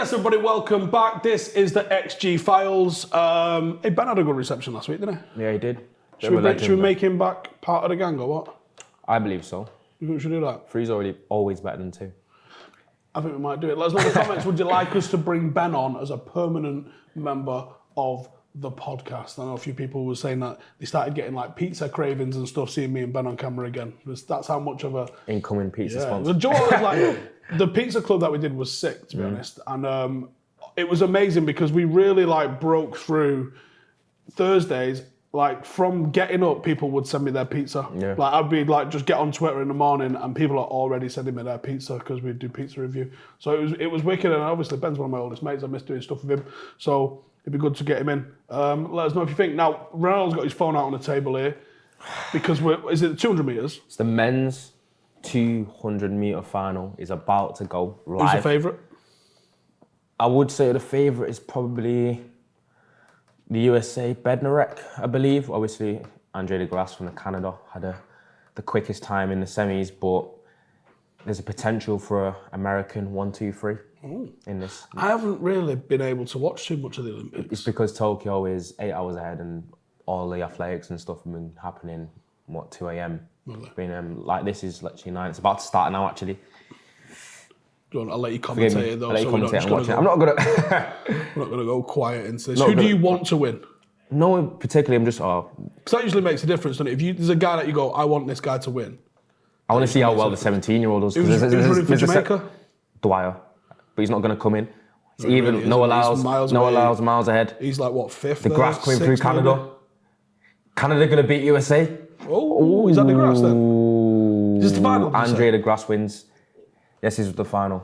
Yes, everybody, welcome back. This is the XG Files. Hey, Ben had a good reception last week, didn't he? Yeah, he did. Should we make him back part of the gang or what? I believe so. You think we should do that? 3's always better than 2. I think we might do it. Let us know in the comments, would you like us to bring Ben on as a permanent member of the podcast? I know a few people were saying that they started getting like pizza cravings and stuff, seeing me and Ben on camera again. That's how much of a... Incoming pizza sponsor. The joy was like, the pizza club that we did was sick, to be honest. And it was amazing because we really like broke through Thursdays. Like from getting up, people would send me their pizza. Yeah. Like I'd be like, just get on Twitter in the morning and people are already sending me their pizza because we do pizza review. So it was wicked, and obviously Ben's one of my oldest mates. I miss doing stuff with him. So it'd be good to get him in. Let us know if you think. Now, Ronaldo's got his phone out on the table here because is it 200 metres? It's the men's 200 metre final is about to go live. Who's your favourite? I would say the favourite is probably the USA Bednarek, I believe. Obviously, Andre DeGrasse from Canada had the quickest time in the semis, but there's a potential for an American 1, 2, 3 in this. I haven't really been able to watch too much of the Olympics. It's because Tokyo is 8 hours ahead and all the athletics and stuff have been happening, 2 a.m. Really? Like this is literally 9. It's about to start now, actually. I'll let you commentate though. I'm not gonna. We're not gonna go quiet into this. Who do you want to win? No, particularly. I'm just. Because that usually makes a difference, doesn't it? If there's a guy that you go, I want this guy to win. I want to see how well the 17-year-old does. Who's running for Jamaica? Dwyer, but he's not gonna come in. It's even Noah Lyles miles ahead. He's like what, 5th? The grass coming through Canada. Maybe? Canada gonna beat USA. Oh, is that the grass then? Is this the final? Andre DeGrasse wins. Yes, he's the final.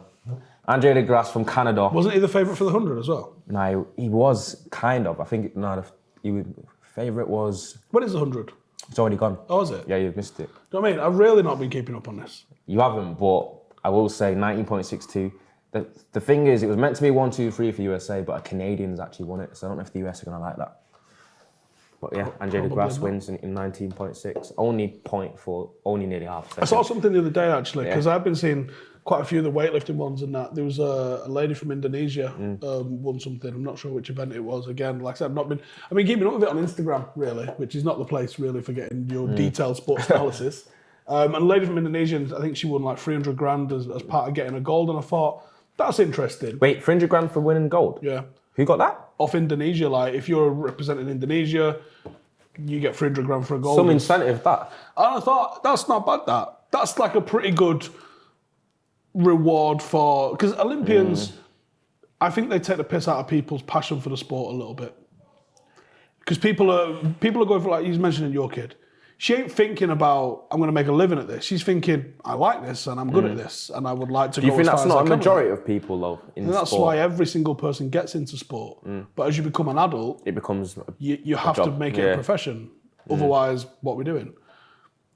Andre DeGrasse from Canada. Wasn't he the favourite for the 100 as well? No, he was kind of. I think the favourite was... When is the 100? It's already gone. Oh, is it? Yeah, you've missed it. Do you know what I mean? I've really not been keeping up on this. You haven't, but I will say 19.62. The thing is, it was meant to be 1, 2, 3 for USA, but a Canadian's actually won it, so I don't know if the US are going to like that. But yeah, Andre DeGrasse wins in 19.6. Only nearly half a second. I saw something the other day actually, because I've been seeing quite a few of the weightlifting ones and that. There was a lady from Indonesia won something. I'm not sure which event it was. Again, like I said, I've been keeping up with it on Instagram really, which is not the place really for getting your detailed sports analysis. And a lady from Indonesia, I think she won like 300 grand as part of getting a gold, and I thought, that's interesting. Wait, 300 grand for winning gold? Yeah. Who got that? Off Indonesia, like if you're representing Indonesia, you get 300 grand for a gold. Some incentive, that. And I thought, that's not bad, That's like a pretty good reward for... Because Olympians, I think they take the piss out of people's passion for the sport a little bit. Because people are going for, like you mentioned, your kid. She ain't thinking about, I'm going to make a living at this. She's thinking, I like this and I'm good at this and I would like to go as far as I can. Do you think that's not a majority of people, though, in sport? That's why every single person gets into sport. But as you become an adult, it becomes you have to make it a profession. Otherwise, what we're doing.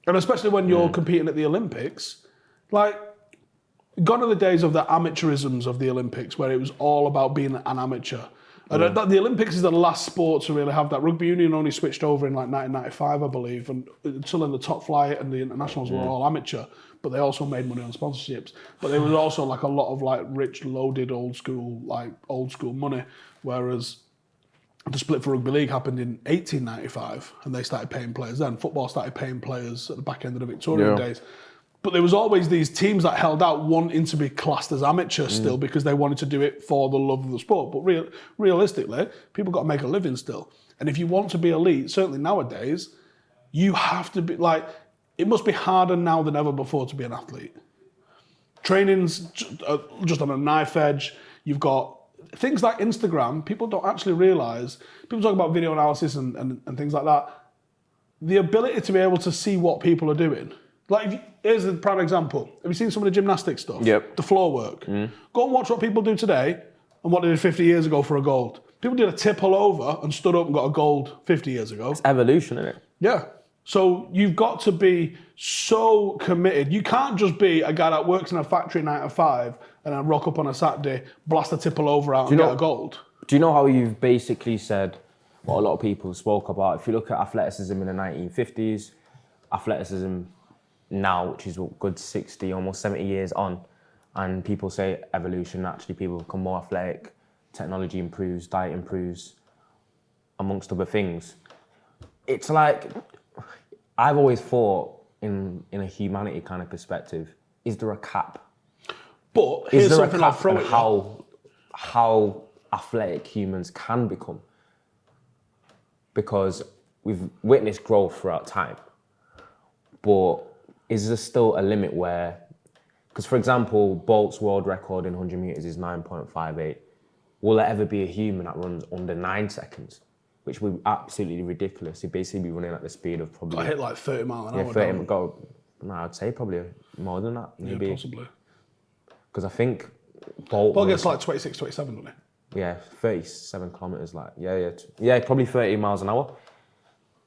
And especially when you're competing at the Olympics, like, gone are the days of the amateurisms of the Olympics where it was all about being an amateur. And the Olympics is the last sport to really have that. Rugby union only switched over in like 1995, I believe, and until then the top flight and the internationals were all amateur, but they also made money on sponsorships. But there was also like a lot of like rich, loaded, old school money, whereas the split for rugby league happened in 1895, and they started paying players then. Football started paying players at the back end of the Victorian days. But there was always these teams that held out wanting to be classed as amateur still because they wanted to do it for the love of the sport. But realistically, people got to make a living still. And if you want to be elite, certainly nowadays, you have to be like, it must be harder now than ever before to be an athlete. Training's just on a knife edge. You've got things like Instagram. People don't actually realise, people talk about video analysis and things like that. The ability to be able to see what people are doing. Like, here's the prime example. Have you seen some of the gymnastic stuff? Yep. The floor work. Go and watch what people do today and what they did 50 years ago for a gold. People did a tip all over and stood up and got a gold 50 years ago. It's evolution, isn't it? Yeah. So you've got to be so committed. You can't just be a guy that works in a factory 9 to 5 and then rock up on a Saturday, blast a tip all over out and get a gold. Do you know how you've basically said what a lot of people spoke about? If you look at athleticism in the 1950s, athleticism now, which is a good 60, almost 70 years on, and people say evolution, actually people become more athletic, technology improves, diet improves, amongst other things. It's like, I've always thought in a humanity kind of perspective, is there a cap? But here's something I'll throw at you. How athletic humans can become? Because we've witnessed growth throughout time, but is there still a limit where, because for example, Bolt's world record in 100 meters is 9.58. Will there ever be a human that runs under 9 seconds? Which would be absolutely ridiculous. He'd basically be running at the speed of probably... I hit like 30 miles an hour. Yeah, 30, no, I'd say probably more than that. Maybe. Yeah, possibly. Because I think Bolt gets like 26, 27, doesn't he? Yeah, 37 kilometres, like, yeah, probably 30 miles an hour.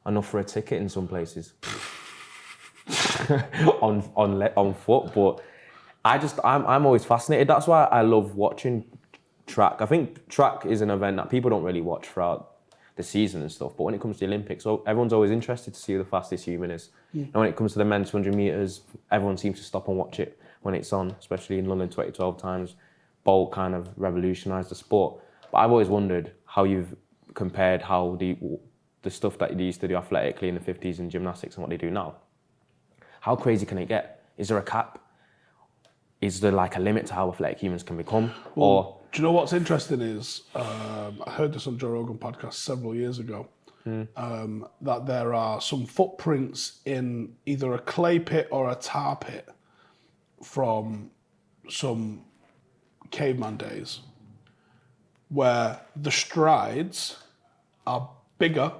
Enough for a ticket in some places. on foot, but I'm always fascinated. That's why I love watching track. I think track is an event that people don't really watch throughout the season and stuff, but when it comes to the Olympics, everyone's always interested to see who the fastest human is. And when it comes to the men's 100 metres, everyone seems to stop and watch it when it's on, especially in London 2012 times. Bolt kind of revolutionised the sport. But I've always wondered how you've compared how the stuff that they used to do athletically in the 50s in gymnastics and what they do now. How crazy can it get? Is there a cap? Is there like a limit to how athletic humans can become? Do you know what's interesting is, I heard this on Joe Rogan podcast several years ago, that there are some footprints in either a clay pit or a tar pit from some caveman days where the strides are bigger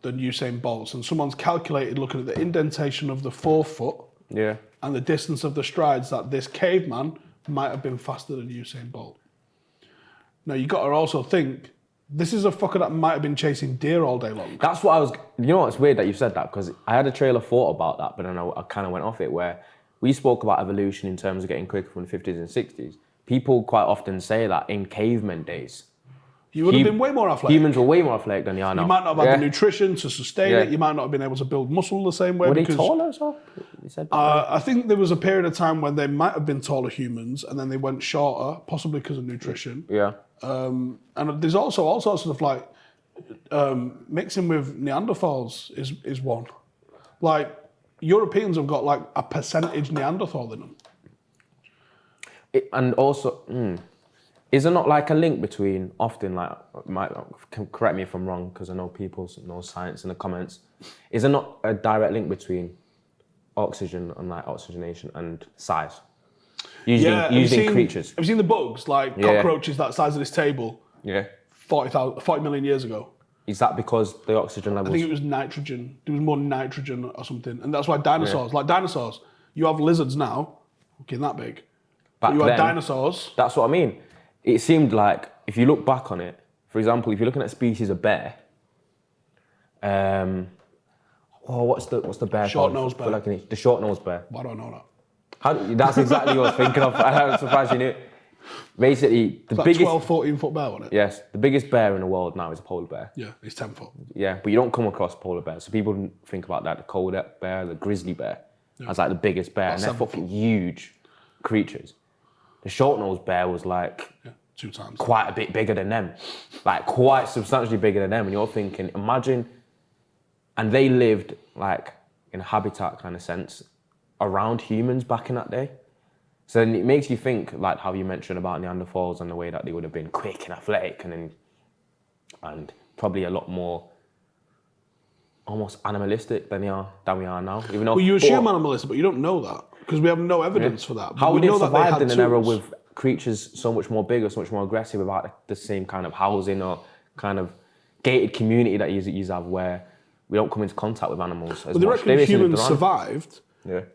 than Usain Bolt's, and someone's calculated looking at the indentation of the forefoot and the distance of the strides that this caveman might have been faster than Usain Bolt. Now, you got to also think, this is a fucker that might have been chasing deer all day long. That's what I was... You know what's weird that you said that, because I had a trail of thought about that, but then I kind of went off it, where we spoke about evolution in terms of getting quicker from the 50s and 60s. People quite often say that in caveman days, you would have been way more athletic. Humans were way more athletic than they are now. You might not have had the nutrition to sustain it. You might not have been able to build muscle the same way. Were they taller as well? You said I think there was a period of time when they might have been taller humans and then they went shorter, possibly because of nutrition. Yeah. And there's also all sorts of like mixing with Neanderthals is one. Like Europeans have got like a percentage Neanderthal in them. And also... Is there not like a link between, often, like, correct me if I'm wrong, because I know people know science in the comments, is there not a direct link between oxygen and like oxygenation and size? Using creatures. Have you seen the bugs, like cockroaches that size of this table? Yeah. 40 million years ago. Is that because the oxygen levels? I think it was nitrogen. There was more nitrogen or something. And that's why dinosaurs, like dinosaurs, you have lizards now, okay, that big. But you had dinosaurs. That's what I mean. It seemed like, if you look back on it, for example, if you're looking at a species of bear, what's the bear? Short-nosed bear. Like the short-nosed bear. I don't know that. That's exactly what I was thinking of. I'm surprised you knew it. Basically, the biggest... 12, 14 foot bear, wasn't it? Yes. The biggest bear in the world now is a polar bear. Yeah, it's 10 foot. Yeah, but you don't come across polar bears. So people think about that, the koala bear, the grizzly bear, as like the biggest bear. And they're fucking huge creatures. The short-nosed bear was like 2 times quite a bit bigger than them, like quite substantially bigger than them. And you're thinking, imagine, and they lived like in a habitat kind of sense around humans back in that day. So then it makes you think, like how you mentioned about Neanderthals and the way that they would have been quick and athletic, and probably a lot more almost animalistic than we are now. Even though, you assume animalistic, but you don't know that. Because we have no evidence for that. How would they survive in an era with creatures so much more bigger, so much more aggressive, without the same kind of housing or kind of gated community that you have, where we don't come into contact with animals as much? They reckon humans survived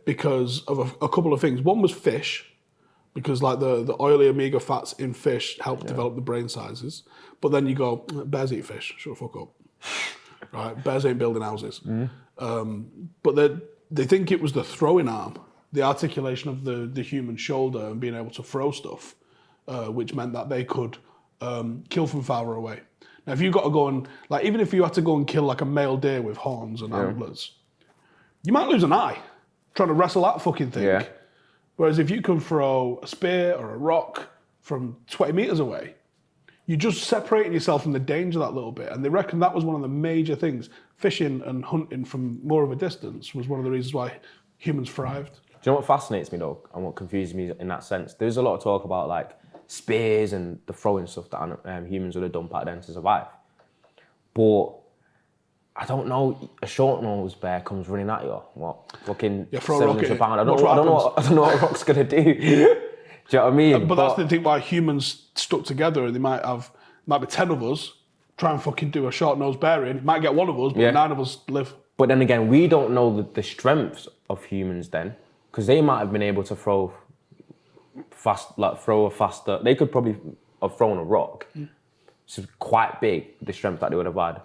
because of a couple of things. One was fish, because like the oily omega fats in fish help develop the brain sizes. But then you go, bears eat fish, shut the fuck up. Right? Bears ain't building houses. But they think it was the throwing arm, the articulation of the human shoulder and being able to throw stuff, which meant that they could kill from far away. Now, if you got to go and, like, even if you had to go and kill like a male deer with horns and antlers, you might lose an eye trying to wrestle that fucking thing. Whereas if you can throw a spear or a rock from 20 metres away, you're just separating yourself from the danger that little bit. And they reckon that was one of the major things. Fishing and hunting from more of a distance was one of the reasons why humans thrived. Do you know what fascinates me though, and what confuses me in that sense? There's a lot of talk about like spears and the throwing stuff that humans would have done back then to survive. But I don't know, a short-nosed bear comes running at you. What? Fucking throw a rock at it. I don't know what a rock's gonna do. Do you know what I mean? But that's the thing why humans stuck together, and they might be 10 of us try and fucking do a short-nosed bear in. Might get one of us, but 9 of us live. But then again, we don't know the strengths of humans then, because they might have been able to throw a faster. They could probably have thrown a rock. So quite big, the strength that they would have had.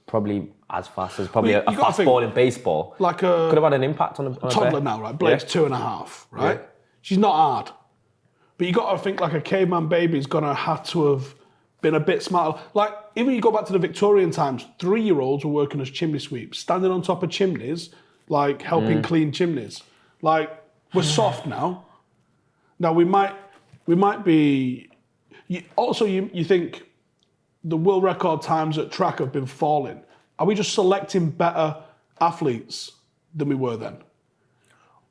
Probably as fast as a fastball in baseball. Like could have had an impact on a toddler bear. now, right? Blake's 2.5, right? Yeah. She's not hard. But you got to think like a caveman baby's gonna have to have been a bit smarter. Like, even you go back to the Victorian times, 3-year-olds were working as chimney sweeps, standing on top of chimneys, like helping clean chimneys. Like, we're soft now. Now we might be. You think the world record times at track have been falling. Are we just selecting better athletes than we were then?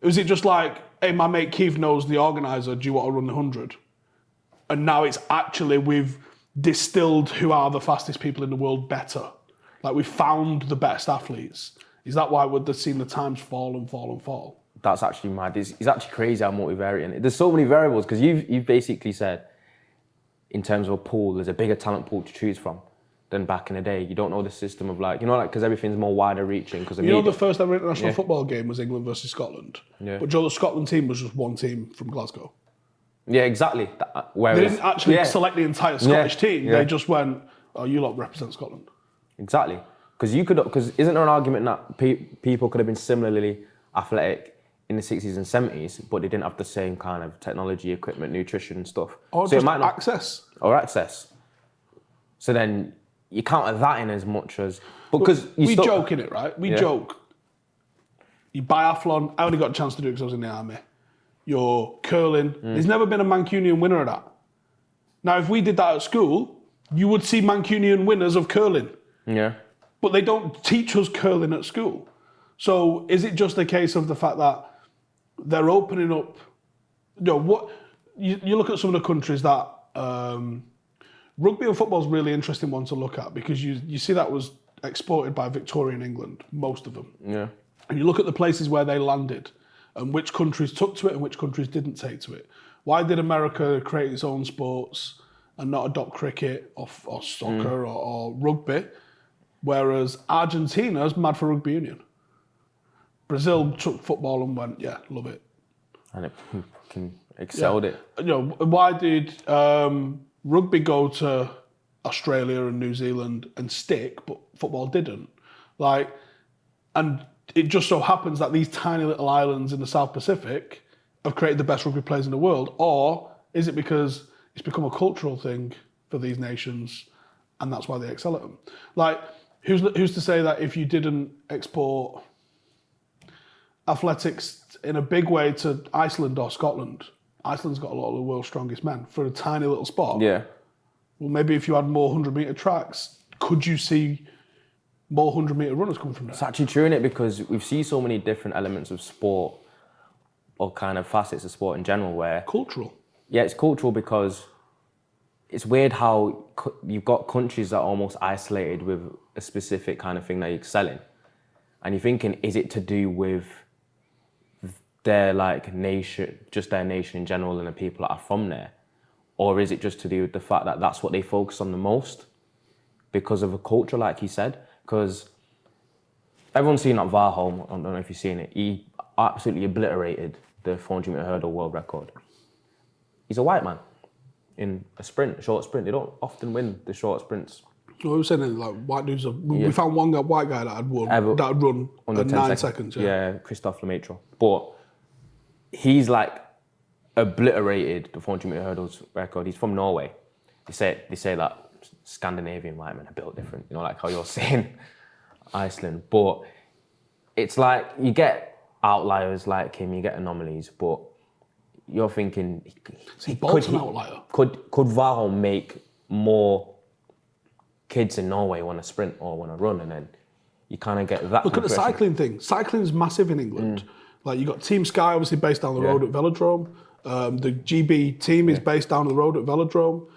Is it just like, hey, my mate Keith knows the organiser, do you want to run the 100? And now it's actually, we've distilled who are the fastest people in the world better. Like, we found the best athletes. Is that why we're seeing the times fall and fall and fall? That's actually mad. It's actually crazy how multivariate it is. There's so many variables, because you've basically said, in terms of a pool, there's a bigger talent pool to choose from than back in the day. You don't know the system of because everything's more wider reaching. The first ever international football game was England versus Scotland. Yeah. But the Scotland team was just one team from Glasgow. Yeah, exactly. They didn't actually select the entire Scottish team. Yeah. They just went, oh, you lot represent Scotland. Exactly. Because isn't there an argument that people could have been similarly athletic in the 60s and 70s, but they didn't have the same kind of technology, equipment, nutrition and stuff? Or so just access. So then you counter that in as much as... We joke in it, right? We joke. You biathlon, I only got a chance to do it because I was in the army. You're curling. There's never been a Mancunian winner of that. Now, if we did that at school, you would see Mancunian winners of curling. Yeah. But they don't teach us curling at school. So is it just a case of the fact that they're opening up... You look at some of the countries that... rugby and football is a really interesting one to look at, because you see that was exported by Victorian England, most of them. Yeah. And you look at the places where they landed and which countries took to it and which countries didn't take to it. Why did America create its own sports and not adopt cricket or soccer or rugby, whereas Argentina's mad for rugby union? Brazil took football and went, yeah, love it. And it excelled it. Why did rugby go to Australia and New Zealand and stick, but football didn't? And it just so happens that these tiny little islands in the South Pacific have created the best rugby players in the world, or is it because it's become a cultural thing for these nations and that's why they excel at them? Who's to say that if you didn't export athletics in a big way to Iceland or Scotland, Iceland's got a lot of the world's strongest men for a tiny little spot. Yeah. Well, maybe if you had more 100-metre tracks, could you see more 100-metre runners come from there? It's actually true, innit? Because we've seen so many different elements of sport, or kind of facets of sport in general, where... Cultural. Yeah, it's cultural, because it's weird how you've got countries that are almost isolated with a specific kind of thing that you excel in. And you're thinking, is it to do with their nation, just their nation in general and the people that are from there? Or is it just to do with the fact that that's what they focus on the most because of a culture, like he said? Because everyone's seen that Varholm, I don't know if you've seen it, he absolutely obliterated the 400-metre hurdle world record. He's a white man in a short sprint. They don't often win the short sprints. Well, we were saying white dudes. We found one white guy that had run under 9 seconds. Yeah, Christophe Lemaitre. But he's obliterated the 400-metre hurdles record. He's from Norway. They say that Scandinavian white men are built different, like how you're saying Iceland. But it's you get outliers like him, you get anomalies, but you're thinking, Bolt's an outlier. Could Vaho make more kids in Norway want to sprint or want to run? And then you kind of get that. Look at the cycling thing. Cycling's massive in England. Like you got Team Sky, obviously based down the road at Velodrome. The GB team is based down the road at Velodrome.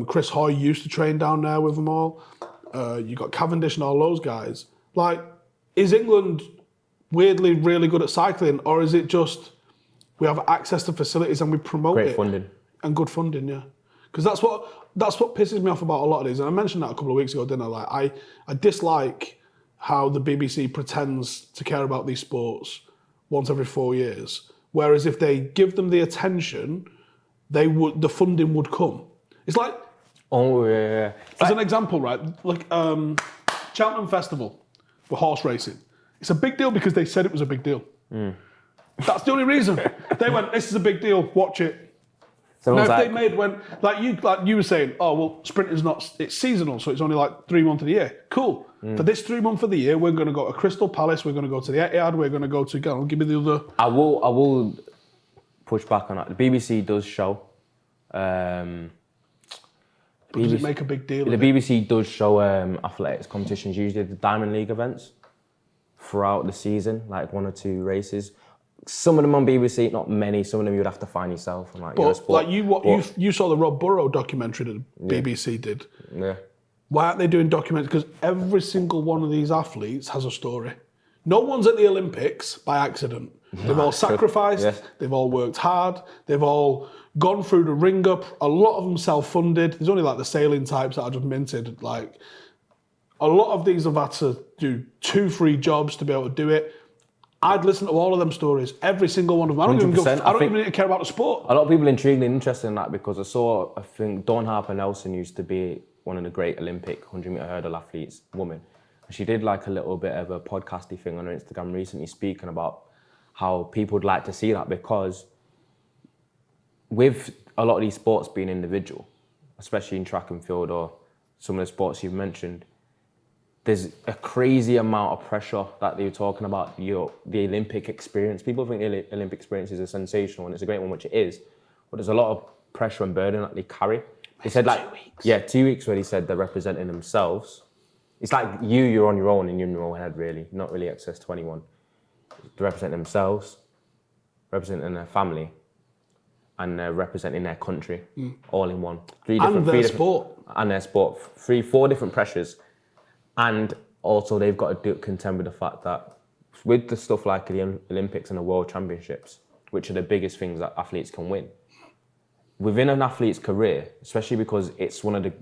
Chris Hoy used to train down there with them all. You got Cavendish and all those guys. Like, is England weirdly really good at cycling, or is it just we have access to facilities and we promote Great it? funding. And good funding, yeah. Because that's what pisses me off about a lot of these. And I mentioned that a couple of weeks ago, didn't I? Like, I dislike how the BBC pretends to care about these sports once every 4 years. Whereas if they give them the attention, the funding would come. It's like, as an example, right? Like Cheltenham Festival for horse racing. It's a big deal because they said it was a big deal. That's the only reason. They went, this is a big deal, watch it. Now, if they made like you were saying, oh, well, sprint is not, it's seasonal, so it's only like 3 months of the year. Cool. For this 3 months of the year, we're going to go to Crystal Palace, we're going to go to the Etihad, we're going to go to, give me the other. I will push back on that. The BBC does show. Does it make a big deal? The BBC does show athletics competitions, usually the Diamond League events, throughout the season, like 1 or 2 races. Some of them on BBC, not many. Some of them you would have to find yourself. And you saw the Rob Burrow documentary that the BBC did. Yeah. Why aren't they doing documentaries? Because every single one of these athletes has a story. No one's at the Olympics by accident. They've all sacrificed. Yes. They've all worked hard. They've all gone through the ringer. A lot of them self-funded. There's only like the sailing types that are just minted. Like a lot of these have had to do 2-3 jobs to be able to do it. I'd listen to all of them stories, every single one of them. I don't even care about the sport. A lot of people are intrigued and interested in that because I think Dawn Harper-Nelson used to be one of the great Olympic 100-meter hurdle athletes, woman. And she did like a little bit of a podcasty thing on her Instagram recently speaking about how people would like to see that because with a lot of these sports being individual, especially in track and field or some of the sports you've mentioned, there's a crazy amount of pressure that you're talking about, the Olympic experience. People think the Olympic experience is a sensational and it's a great one, which it is, but there's a lot of pressure and burden that they carry. They said 2 weeks. Yeah, 2 weeks where they said they're representing themselves. It's like you're on your own and you're in your own head really, not really access to anyone. They represent themselves, representing their family, and they're representing their country, all in one. 4 different pressures. And also they've got to contend with the fact that with the stuff like the Olympics and the World Championships, which are the biggest things that athletes can win, within an athlete's career, especially because it's one of the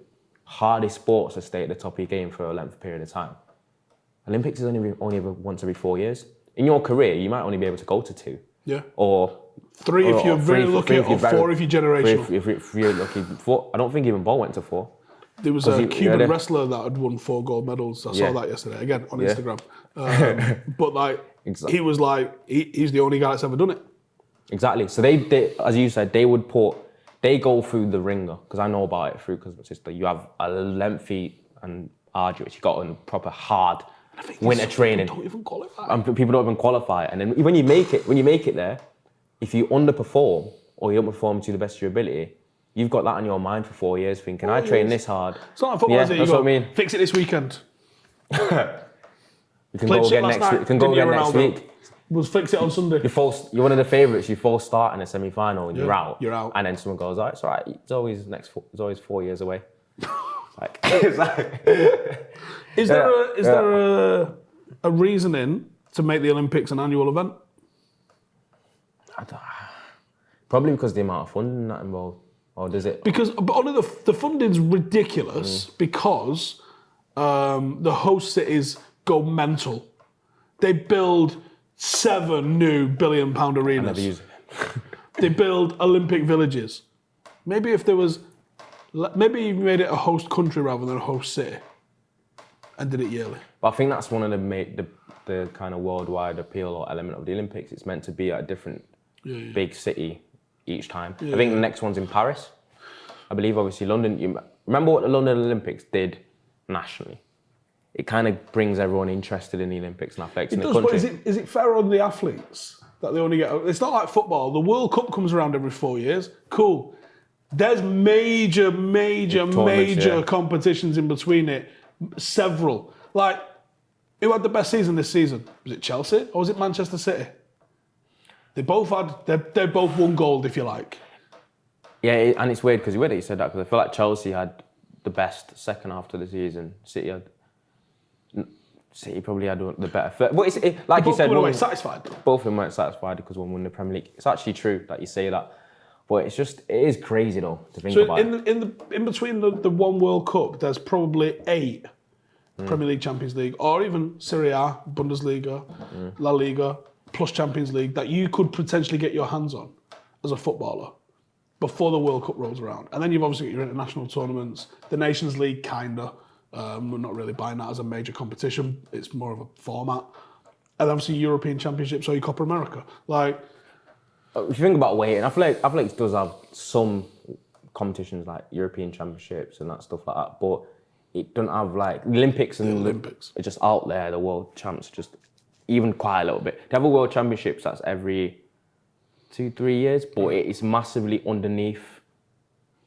hardest sports to stay at the top of your game for a length period of time, Olympics is only once every 4 years. In your career, you might only be able to go to 2. Yeah. Or 3 if you're very lucky, or 4 if you're generational. If you're lucky. 4, I don't think even Bo went to 4. There was a Cuban wrestler that had won 4 gold medals. I saw that yesterday, again, on Instagram. But like, he was like, he's the only guy that's ever done it. Exactly. So they as you said, they go through the ringer, because I know about it through, because my sister, you have a lengthy and arduous, you got a proper hard winter training. People don't even qualify. And people don't even qualify. And then when you make it there, if you underperform or you don't perform to the best of your ability, you've got that on your mind for 4 years thinking, I train this hard. It's not like football, is it? That's what I mean. Fix it this weekend. You can go again next week. You can go again next week. We'll fix it on Sunday. You're one of the favourites. You false start in a semi-final and you're out. You're out. And then someone goes, it's all right. It's always 4 years away. Is there a reasoning to make the Olympics an annual event? Probably because the amount of funding that involved. Or does it? Because only the funding's ridiculous because the host cities go mental. They build 7 new £1 billion arenas. I never use it. They build Olympic villages. Maybe if there was, maybe you made it a host country rather than a host city, and did it yearly. But I think that's one of the kind of worldwide appeal or element of the Olympics. It's meant to be at a different big city each time. I think the next one's in Paris. I believe, obviously, London. You remember what the London Olympics did nationally? It kind of brings everyone interested in the Olympics and athletics in the country. But is it fair on the athletes? that they only get. It's not like football. The World Cup comes around every 4 years. Cool. There's major competitions in between it. Several. Like, who had the best season this season? Was it Chelsea or was it Manchester City? They both won gold, if you like. Yeah, and it's weird because you said that because I feel like Chelsea had the best second half of the season. City probably had the better. But like you said, both were satisfied. Both of them weren't satisfied because one won the Premier League. It's actually true that you say that, but it is crazy though to think about. In between the one World Cup, there's probably 8 Premier League, Champions League, or even Serie A, Bundesliga, La Liga, plus Champions League that you could potentially get your hands on as a footballer before the World Cup rolls around. And then you've obviously got your international tournaments, the Nations League, kinda. We're not really buying that as a major competition. It's more of a format. And obviously European Championships or your Copa America. Like, if you think about weighting, I feel like it does have some competitions like European Championships and that stuff like that, but it doesn't have like the Olympics and the Olympics are just out there. The World Champs just even quite a little bit. They have a World Championships that's every 2-3 years, but it is massively underneath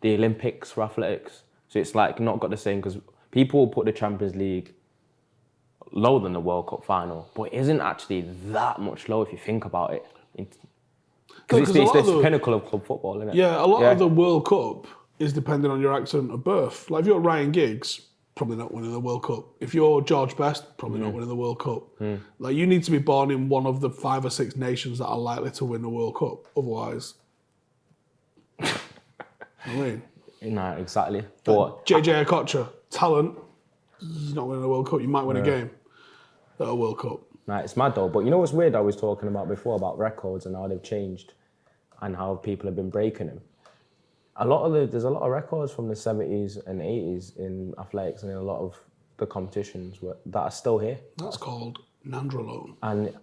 the Olympics for athletics. So it's like not got the same because people will put the Champions League lower than the World Cup final, but it isn't actually that much low if you think about it. Because it's the pinnacle of club football, isn't it? Yeah, a lot of the World Cup is dependent on your accident of birth. Like if you're Ryan Giggs, probably not winning the World Cup. If you're George Best, probably not winning the World Cup. Like you need to be born in one of the 5 or 6 nations that are likely to win the World Cup. Otherwise, I mean, no, exactly. But JJ Okocha, talent, he's not winning the World Cup. You might win a game at a World Cup. Nah, it's mad though. But you know what's weird? I was talking about before about records and how they've changed and how people have been breaking them. There's a lot of records from the 70s and 80s in athletics and in a lot of the competitions that are still here. That's called nandrolone. And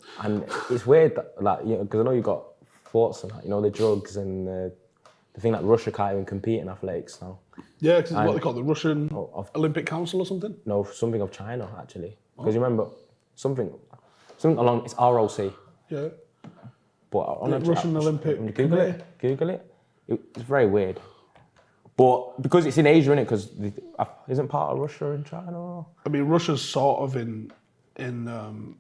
it's weird that, like, you know, because I know you got thoughts on that, you know, the drugs and the thing that Russia can't even compete in athletics now. Yeah, because it's what they call the Russian Olympic Council or something? No, something of China actually. Because you remember something along, it's ROC. Yeah. But on the Russian Olympic Committee. Google it. It's very weird. But because it's in Asia, innit? Because isn't part of Russia in China? I mean, Russia's sort of in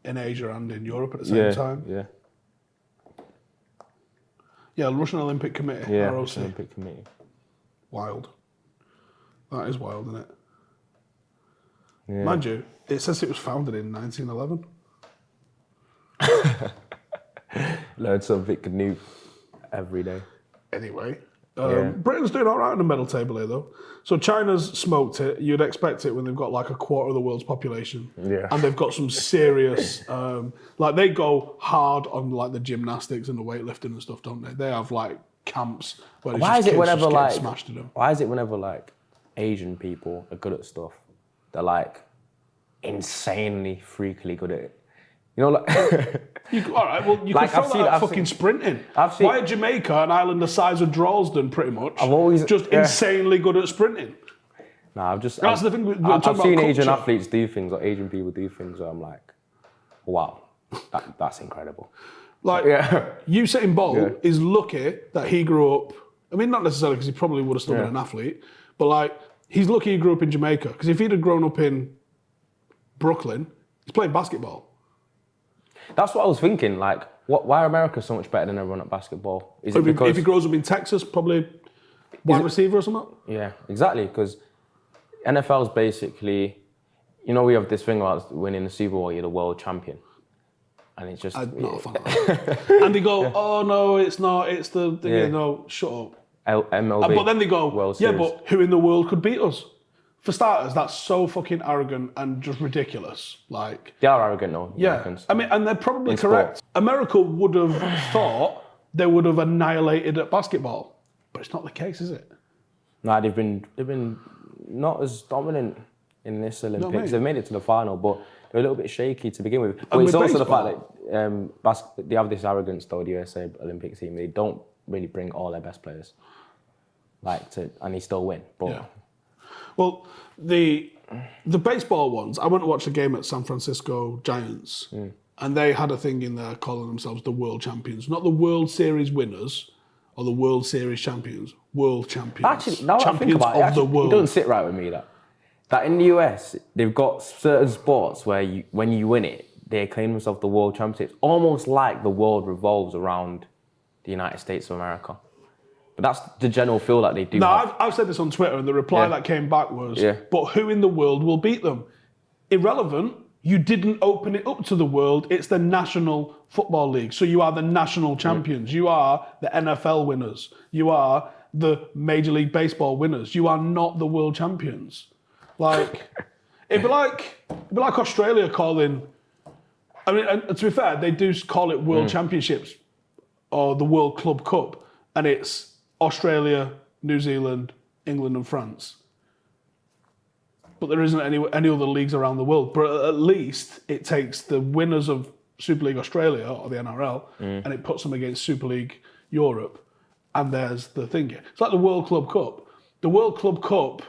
Asia and in Europe at the same time. Yeah. Yeah, Russian Olympic Committee. Yeah, ROC. Russian Olympic Committee. Wild. That is wild, isn't it? Yeah. Mind you, it says it was founded in 1911. Learn something new every day. Anyway, Britain's doing all right on the medal table here, though. So China's smoked it. You'd expect it when they've got like a quarter of the world's population. Yeah. And they've got some serious, like they go hard on like the gymnastics and the weightlifting and stuff, don't they? They have like camps where Why is it whenever like smashed to them. Why is it whenever like Asian people are good at stuff, they're like insanely freakily good at it? You know, like all right, well, you like, can throw that at fucking sprinting. Why are Jamaica an island the size of Drawsden, pretty much? I've always just insanely good at sprinting. Nah, That's the thing. I've seen Asian athletes do things, or Asian people do things where I'm like, wow, that's incredible. Like, Usain Bolt is lucky that he grew up. I mean, not necessarily because he probably would have still been an athlete, but like, he's lucky he grew up in Jamaica. Because if he'd have grown up in Brooklyn, he's playing basketball. That's what I was thinking. Like, why are America so much better than everyone at basketball? Is it because if he grows up in Texas, probably wide receiver or something? Yeah, exactly. Because NFL's basically, you know, we have this thing about winning the Super Bowl, you're the world champion. And it's just... I'm not a fan of that. And they go, oh, no, it's not. It's the... No, shut up. MLB. But then they go, World Series. but who in the world could beat us? For starters, that's so fucking arrogant and just ridiculous. Like, they are arrogant, though. Yeah. Americans. I mean, and they're probably correct. America would have thought they would have annihilated at basketball. But it's not the case, is it? Nah, they've been not as dominant in this Olympics. They've made it to the final, but they're a little bit shaky to begin with. But it's also the fact that they have this arrogance, though, the USA Olympic team. They don't really bring all their best players, and they still win. But yeah. Well, the baseball ones, I went to watch the game at San Francisco Giants and they had a thing in there calling themselves the world champions, not the World Series winners or the World Series champions, world champions. Actually, now champions I think about it, of the world. it doesn't sit right with me that in the US they've got certain sports where when you win it, they acclaim themselves the world champions. It's almost like the world revolves around the United States of America. But that's the general feel that they do. No, I've said this on Twitter, and the reply that came back was, but who in the world will beat them? Irrelevant. You didn't open it up to the world. It's the National Football League. So you are the national champions. You are the NFL winners. You are the Major League Baseball winners. You are not the world champions. Like, it'd be like Australia calling, I mean, and to be fair, they do call it World Championships or the World Club Cup, and it's Australia, New Zealand, England and France. But there isn't any other leagues around the world. But at least it takes the winners of Super League Australia or the NRL and it puts them against Super League Europe. And there's the thing. It's like the World Club Cup. The World Club Cup,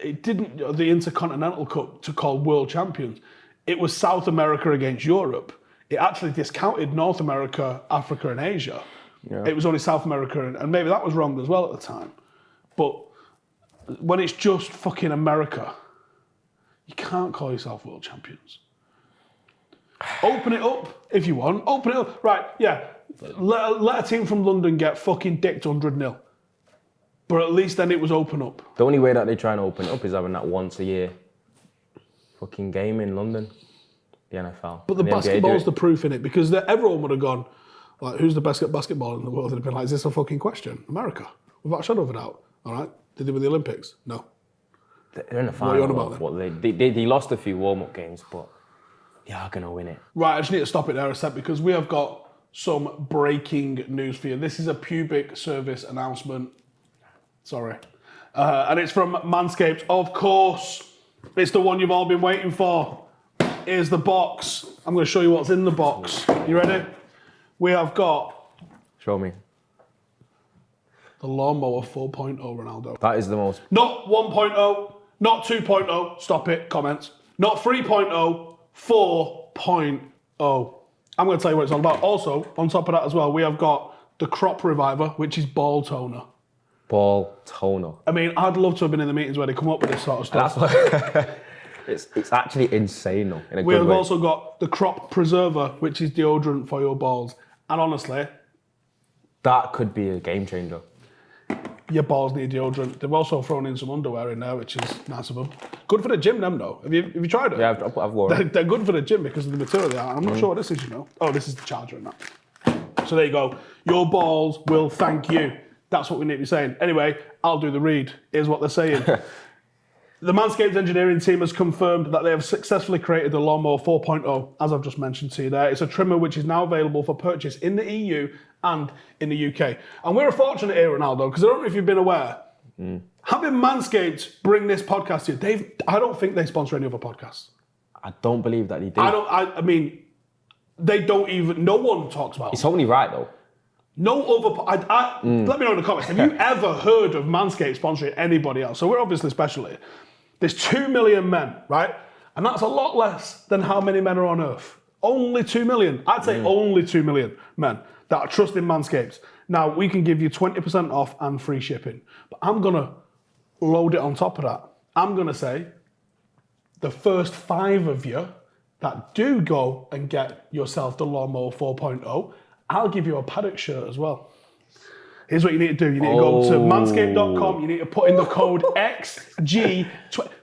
it didn't, the Intercontinental Cup to call world champions. It was South America against Europe. It actually discounted North America, Africa and Asia. Yeah. It was only South America and maybe that was wrong as well at the time. But when it's just fucking America, you can't call yourself world champions. Open it up if you want. Open it up. Right, yeah. Let a team from London get fucking dicked 100-0. But at least then it was open up. The only way that they try and open it up is having that once a year fucking game in London, the NFL. But the basketball's the proof in it, because everyone would have gone, like, who's the best at basketball in the world? And they'd been like, is this a fucking question? America. Without a shadow of a doubt. All right? Did they win the Olympics? No. They're in the final. What are you on about then? They lost a few warm-up games, but they are going to win it. Right, I just need to stop it there a sec because we have got some breaking news for you. This is a pubic service announcement. Sorry. And it's from Manscaped. Of course, it's the one you've all been waiting for. Here's the box. I'm going to show you what's in the box. You ready? We have got... Show me. The Lawn Mower 4.0 Ronaldo. That is the most... Not 1.0, not 2.0, stop it, comments. Not 3.0, 4.0. I'm going to tell you what it's all about. Also, on top of that as well, we have got the Crop Reviver, which is ball toner. Ball toner. I mean, I'd love to have been in the meetings where they come up with this sort of stuff. That's what... It's actually insane though, in a we good have way. also got the Crop Preserver, which is deodorant for your balls. And honestly... that could be a game changer. Your balls need deodorant. They've also thrown in some underwear in there, which is nice of them. Good for the gym, them though. Have you tried it? Yeah, I've worn it. They're good for the gym because of the material they are. I'm not sure what this is, you know. Oh, this is the charger and that. So there you go. Your balls will thank you. That's what we need to be saying. Anyway, I'll do the read. Here's what they're saying. The Manscaped engineering team has confirmed that they have successfully created the Lawn Mower 4.0, as I've just mentioned to you there. It's a trimmer which is now available for purchase in the EU and in the UK. And we're fortunate here, Ronaldo, because I don't know if you've been aware, having Manscaped bring this podcast to you, I don't think they sponsor any other podcasts. I don't believe that they do. I mean, they don't even, no one talks about it. It's only right though. No other, let me know in the comments, have you ever heard of Manscaped sponsoring anybody else? So we're obviously special here. There's 2 million men, right? And that's a lot less than how many men are on Earth. Only 2 million. I'd say only 2 million men that are trusting Manscaped. Now, we can give you 20% off and free shipping. But I'm going to load it on top of that. I'm going to say the first 5 of you that do go and get yourself the Lawn Mower 4.0, I'll give you a Paddock shirt as well. Here's what you need to do. You need to go to manscaped.com. You need to put in the code XG.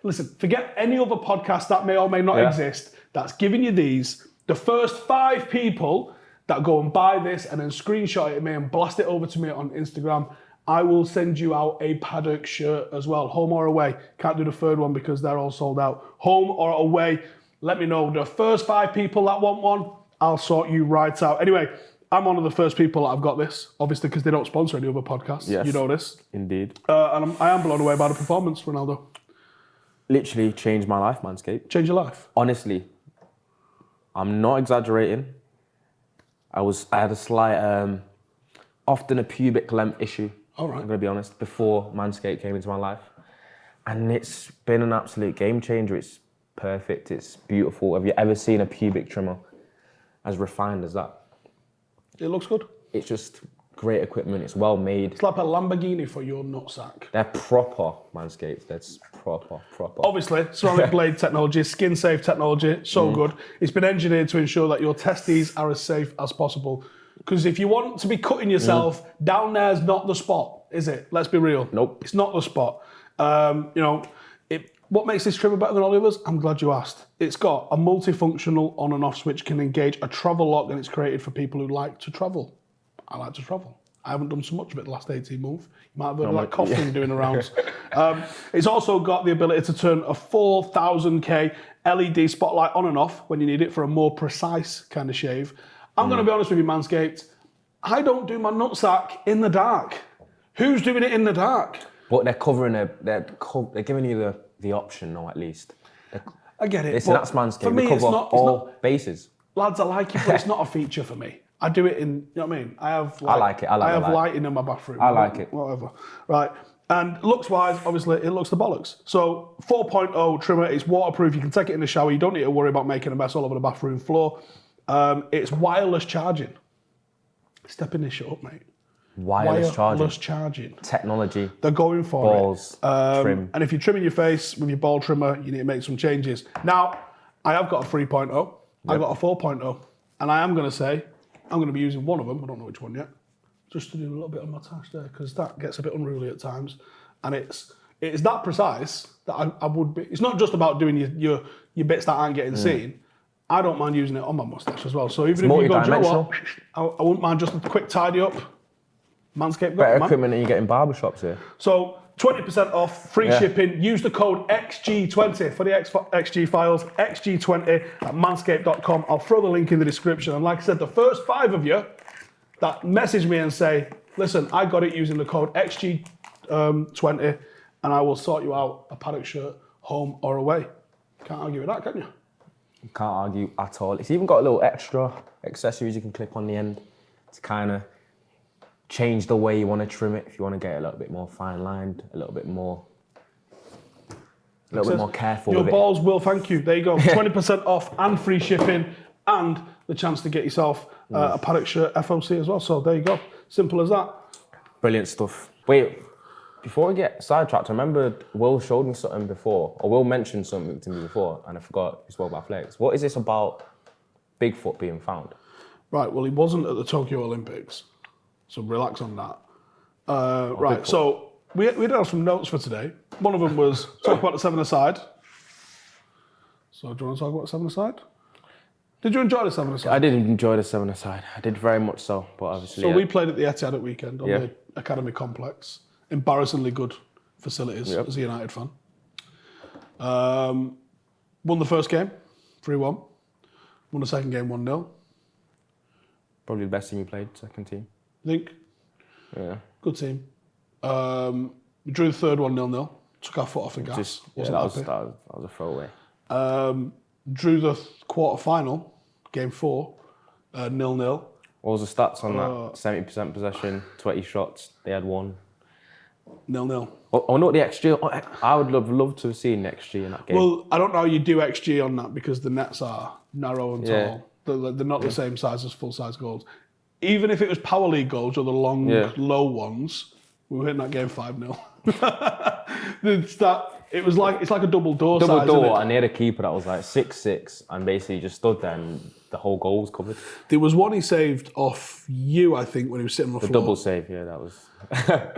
Listen, forget any other podcast that may or may not exist that's giving you these. The first 5 people that go and buy this and then screenshot it to me and blast it over to me on Instagram, I will send you out a Paddock shirt as well. Home or away. Can't do the third one because they're all sold out. Home or away. Let me know. The first 5 people that want one, I'll sort you right out. Anyway, I'm one of the first people that have got this, obviously because they don't sponsor any other podcasts. Yes, you know this. Indeed. And I am blown away by the performance, Ronaldo. Literally changed my life, Manscaped. Change your life? Honestly, I'm not exaggerating. I had a slight, often a pubic length issue. All right. I'm going to be honest, before Manscaped came into my life. And it's been an absolute game changer. It's perfect. It's beautiful. Have you ever seen a pubic trimmer? as refined as that. It looks good. It's just great equipment. It's well made. It's like a Lamborghini for your nutsack. They're proper Manscaped. That's proper. Obviously, ceramic blade technology, skin safe technology, so good. It's been engineered to ensure that your testes are as safe as possible. Because if you want to be cutting yourself, down there's not the spot, is it? Let's be real. Nope. It's not the spot. What makes this trimmer better than all the others? I'm glad you asked. It's got a multifunctional on and off switch, can engage a travel lock, and it's created for people who like to travel. I like to travel. I haven't done so much of it the last 18 months. You might have heard of that coughing doing the rounds. It's also got the ability to turn a 4000K LED spotlight on and off when you need it for a more precise kind of shave. I'm going to be honest with you, Manscaped. I don't do my nutsack in the dark. Who's doing it in the dark? But they're covering they're giving you the option, or at least. I get it. That's Manscaped. For me, they cover it's all not, bases. lads, I like it, but it's not a feature for me. I do it in, you know what I mean? I like it. I have lighting in my bathroom. I like it. Whatever. Right. And looks-wise, obviously, it looks the bollocks. So 4.0 trimmer, it's waterproof. You can take it in the shower. You don't need to worry about making a mess all over the bathroom floor. It's wireless charging. Stepping this shit up, mate. Wireless charging. Technology. They're going for balls, it. trim. And if you're trimming your face with your ball trimmer, you need to make some changes. Now, I have got a 3.0. I've got a 4.0. And I am going to say, I'm going to be using one of them. I don't know which one yet. Just to do a little bit of my task there, because that gets a bit unruly at times. And it's that precise that I would be. It's not just about doing your bits that aren't getting seen. I don't mind using it on my mustache as well. So even if you go, do you know what? I wouldn't mind just a quick tidy up. Manscaped got Better it, man. equipment than you get in barbershops here. So 20% off, free shipping. Use the code XG20 for the XG files, XG20 at manscaped.com. I'll throw the link in the description. And like I said, the first 5 of you that message me and say, listen, I got it using the code XG20 and I will sort you out a Paddock shirt, home or away. Can't argue with that, can you? You can't argue at all. It's even got a little extra accessories you can clip on the end to kind of change the way you want to trim it. If you want to get a little bit more fine lined, a little bit more careful. Your with balls will thank you. There you go. 20% off and free shipping and the chance to get yourself a Paddock shirt FOC as well. So there you go. Simple as that. Brilliant stuff. Wait, before we get sidetracked, I remember Will showed me something before, or Will mentioned something to me before, and I forgot he spoke about flex. What is this about Bigfoot being found? Right, well, he wasn't at the Tokyo Olympics, so relax on that. Right, Bigfoot. So we did have some notes for today. One of them was talk about the 7-a-side. So do you want to talk about the 7-a-side? Did you enjoy the 7-a-side? I did enjoy the 7-a-side. I did very much so, but obviously... So we played at the Etihad at weekend on the Academy Complex. Embarrassingly good facilities as a United fan. Won the first game, 3-1. Won the second game, 1-0. Probably the best team you played, second team. I think. Yeah. Good team. We drew the third one 0-0. Took our foot off the gas. That was a throwaway. Drew the quarter-final, game 4, 0-0. What was the stats on that? 70% possession, 20 shots. They had 1. 0-0. I know what the XG. I would love to have seen the XG in that game. Well, I don't know how you do XG on that because the nets are narrow and tall. They're not the same size as full-size goals. Even if it was Power League goals or the long, low ones, we were hitting that game 5-0. It's like a double door size, Double door, isn't it? and they had a keeper that was like 6'6", and basically just stood there and the whole goal was covered. There was one he saved off you, I think, when he was sitting on the floor. The double save, that was...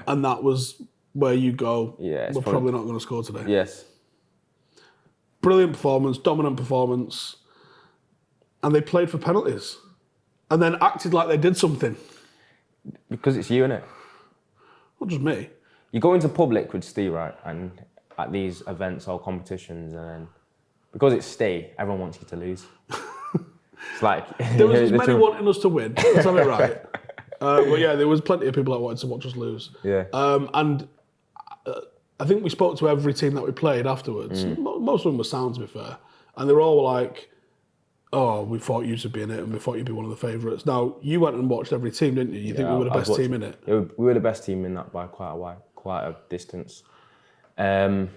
And that was where you go, we're probably not going to score today. Yes. Brilliant performance, dominant performance. And they played for penalties. And then acted like they did something. Because it's you, innit? Not just me. You go into public with Steve, right? And at these events or competitions, and then because it's Stay, everyone wants you to lose. It's like there was many wanting us to win. Let's have it right. But yeah, there was plenty of people that wanted to watch us lose. Yeah. And I think we spoke to every team that we played afterwards. Most of them were sound, to be fair, and they were all like, "Oh, we thought you to be in it, and we thought you'd be one of the favourites." Now you went and watched every team, didn't you? You think we were the best team in it? We were the best team in that by quite a distance. And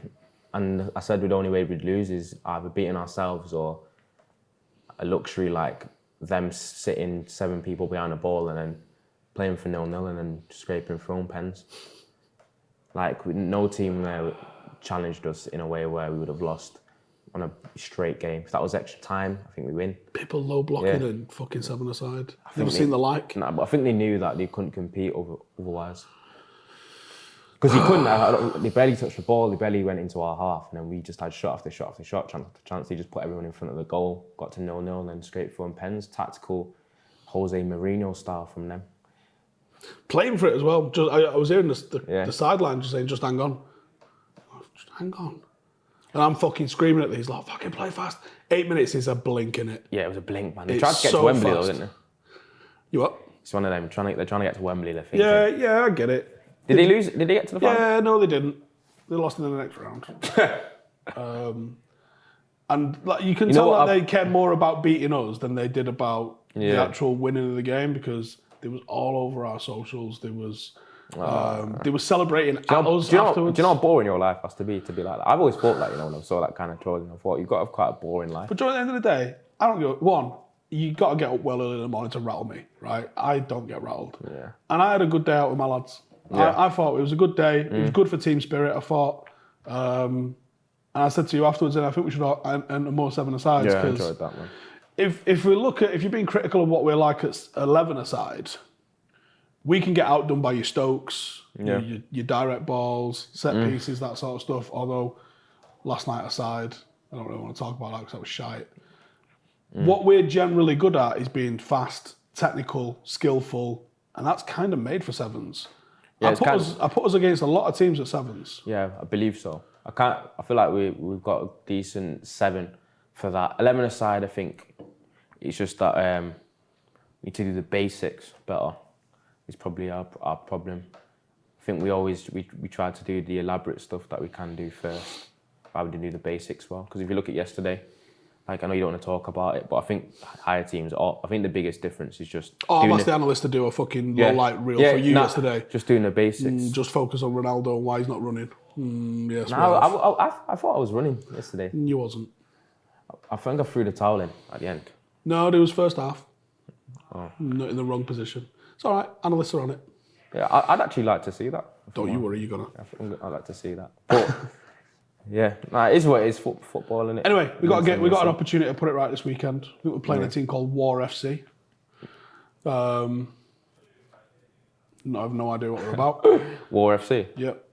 I said the only way we'd lose is either beating ourselves or a luxury like them sitting 7 people behind the ball and then playing for 0-0 and then scraping throwing pens. Like, no team there challenged us in a way where we would have lost on a straight game. If that was extra time, I think we win. People low blocking and fucking 7-a-side. I've never seen the like. Nah, but I think they knew that they couldn't compete otherwise. Because he couldn't. They barely touched the ball. They barely went into our half, and then we just had shot after shot after shot, chance after chance. They just put everyone in front of the goal, got to 0-0, and then straight throwing pens. Tactical, Jose Mourinho style from them. Playing for it as well. I was hearing the sideline just saying, "Just hang on, just hang on," and I'm fucking screaming at these like, "Fucking play fast!" 8 minutes is a blink in it. Yeah, it was a blink, man. They tried to get to Wembley though, didn't they? You what? It's one of them. They're trying to get to Wembley. They're thinking. Yeah, I get it. Did they lose? Did they get to the final? Yeah, no, they didn't. They lost in the next round. And like, you can tell that they care more about beating us than they did about the actual winning of the game, because they was all over our socials. They was celebrating at us afterwards. Do you know how boring your life has to be like that? I've always thought that, when I saw that kind of trolling, I thought you've got to have quite a boring life. But at the end of the day, I don't go, one, you got to get up well early in the morning to rattle me, right? I don't get rattled. Yeah. And I had a good day out with my lads. Yeah. I thought it was a good day. It was good for team spirit, I thought. And I said to you afterwards, and I think we should enter more 7-a-sides. Yeah, I enjoyed that one. If we look at, if you're being critical of what we're like at 11-a-side, we can get outdone by your Stokes, your direct balls, set pieces, that sort of stuff. Although last night aside, I don't really want to talk about that because that was shite. What we're generally good at is being fast, technical, skillful, and that's kind of made for 7s. Yeah, I put us against a lot of teams at 7s. Yeah, I believe so. I feel like we've got a decent 7 for that. 11-a-side, I think it's just that we need to do the basics better. It's probably our problem. I think we try to do the elaborate stuff that we can do first, rather than do the basics well. Because if you look at yesterday, like, I know you don't want to talk about it, but I think higher teams I think the biggest difference is just... I've asked the analyst to do a fucking low-light reel for you yesterday. Just doing the basics. Just focus on Ronaldo and why he's not running. Yes, I thought I was running yesterday. You wasn't. I think I threw the towel in at the end. No, it was first half. Not in the wrong position. It's all right. Analysts are on it. Yeah, I'd actually like to see that. Don't you worry, you're gonna. I'd like to see that. But yeah, it is what it is. Football, isn't it? Anyway, we got an opportunity to put it right this weekend. I think we're playing a team called War FC. I have no idea what we're about. War FC. Yep.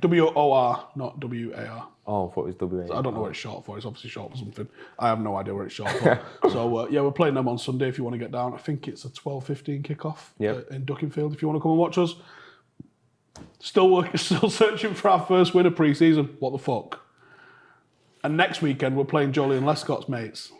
WOR, not WAR. Oh, I thought it was WAR. I don't know what it's short for. It's obviously short for something. I have no idea what it's short for. So, we're playing them on Sunday if you want to get down. I think it's a 12:15 kickoff in Duckingfield if you want to come and watch us. Still searching for our first win of pre-season. What the fuck? And next weekend, we're playing Jolie and Lescott's mates.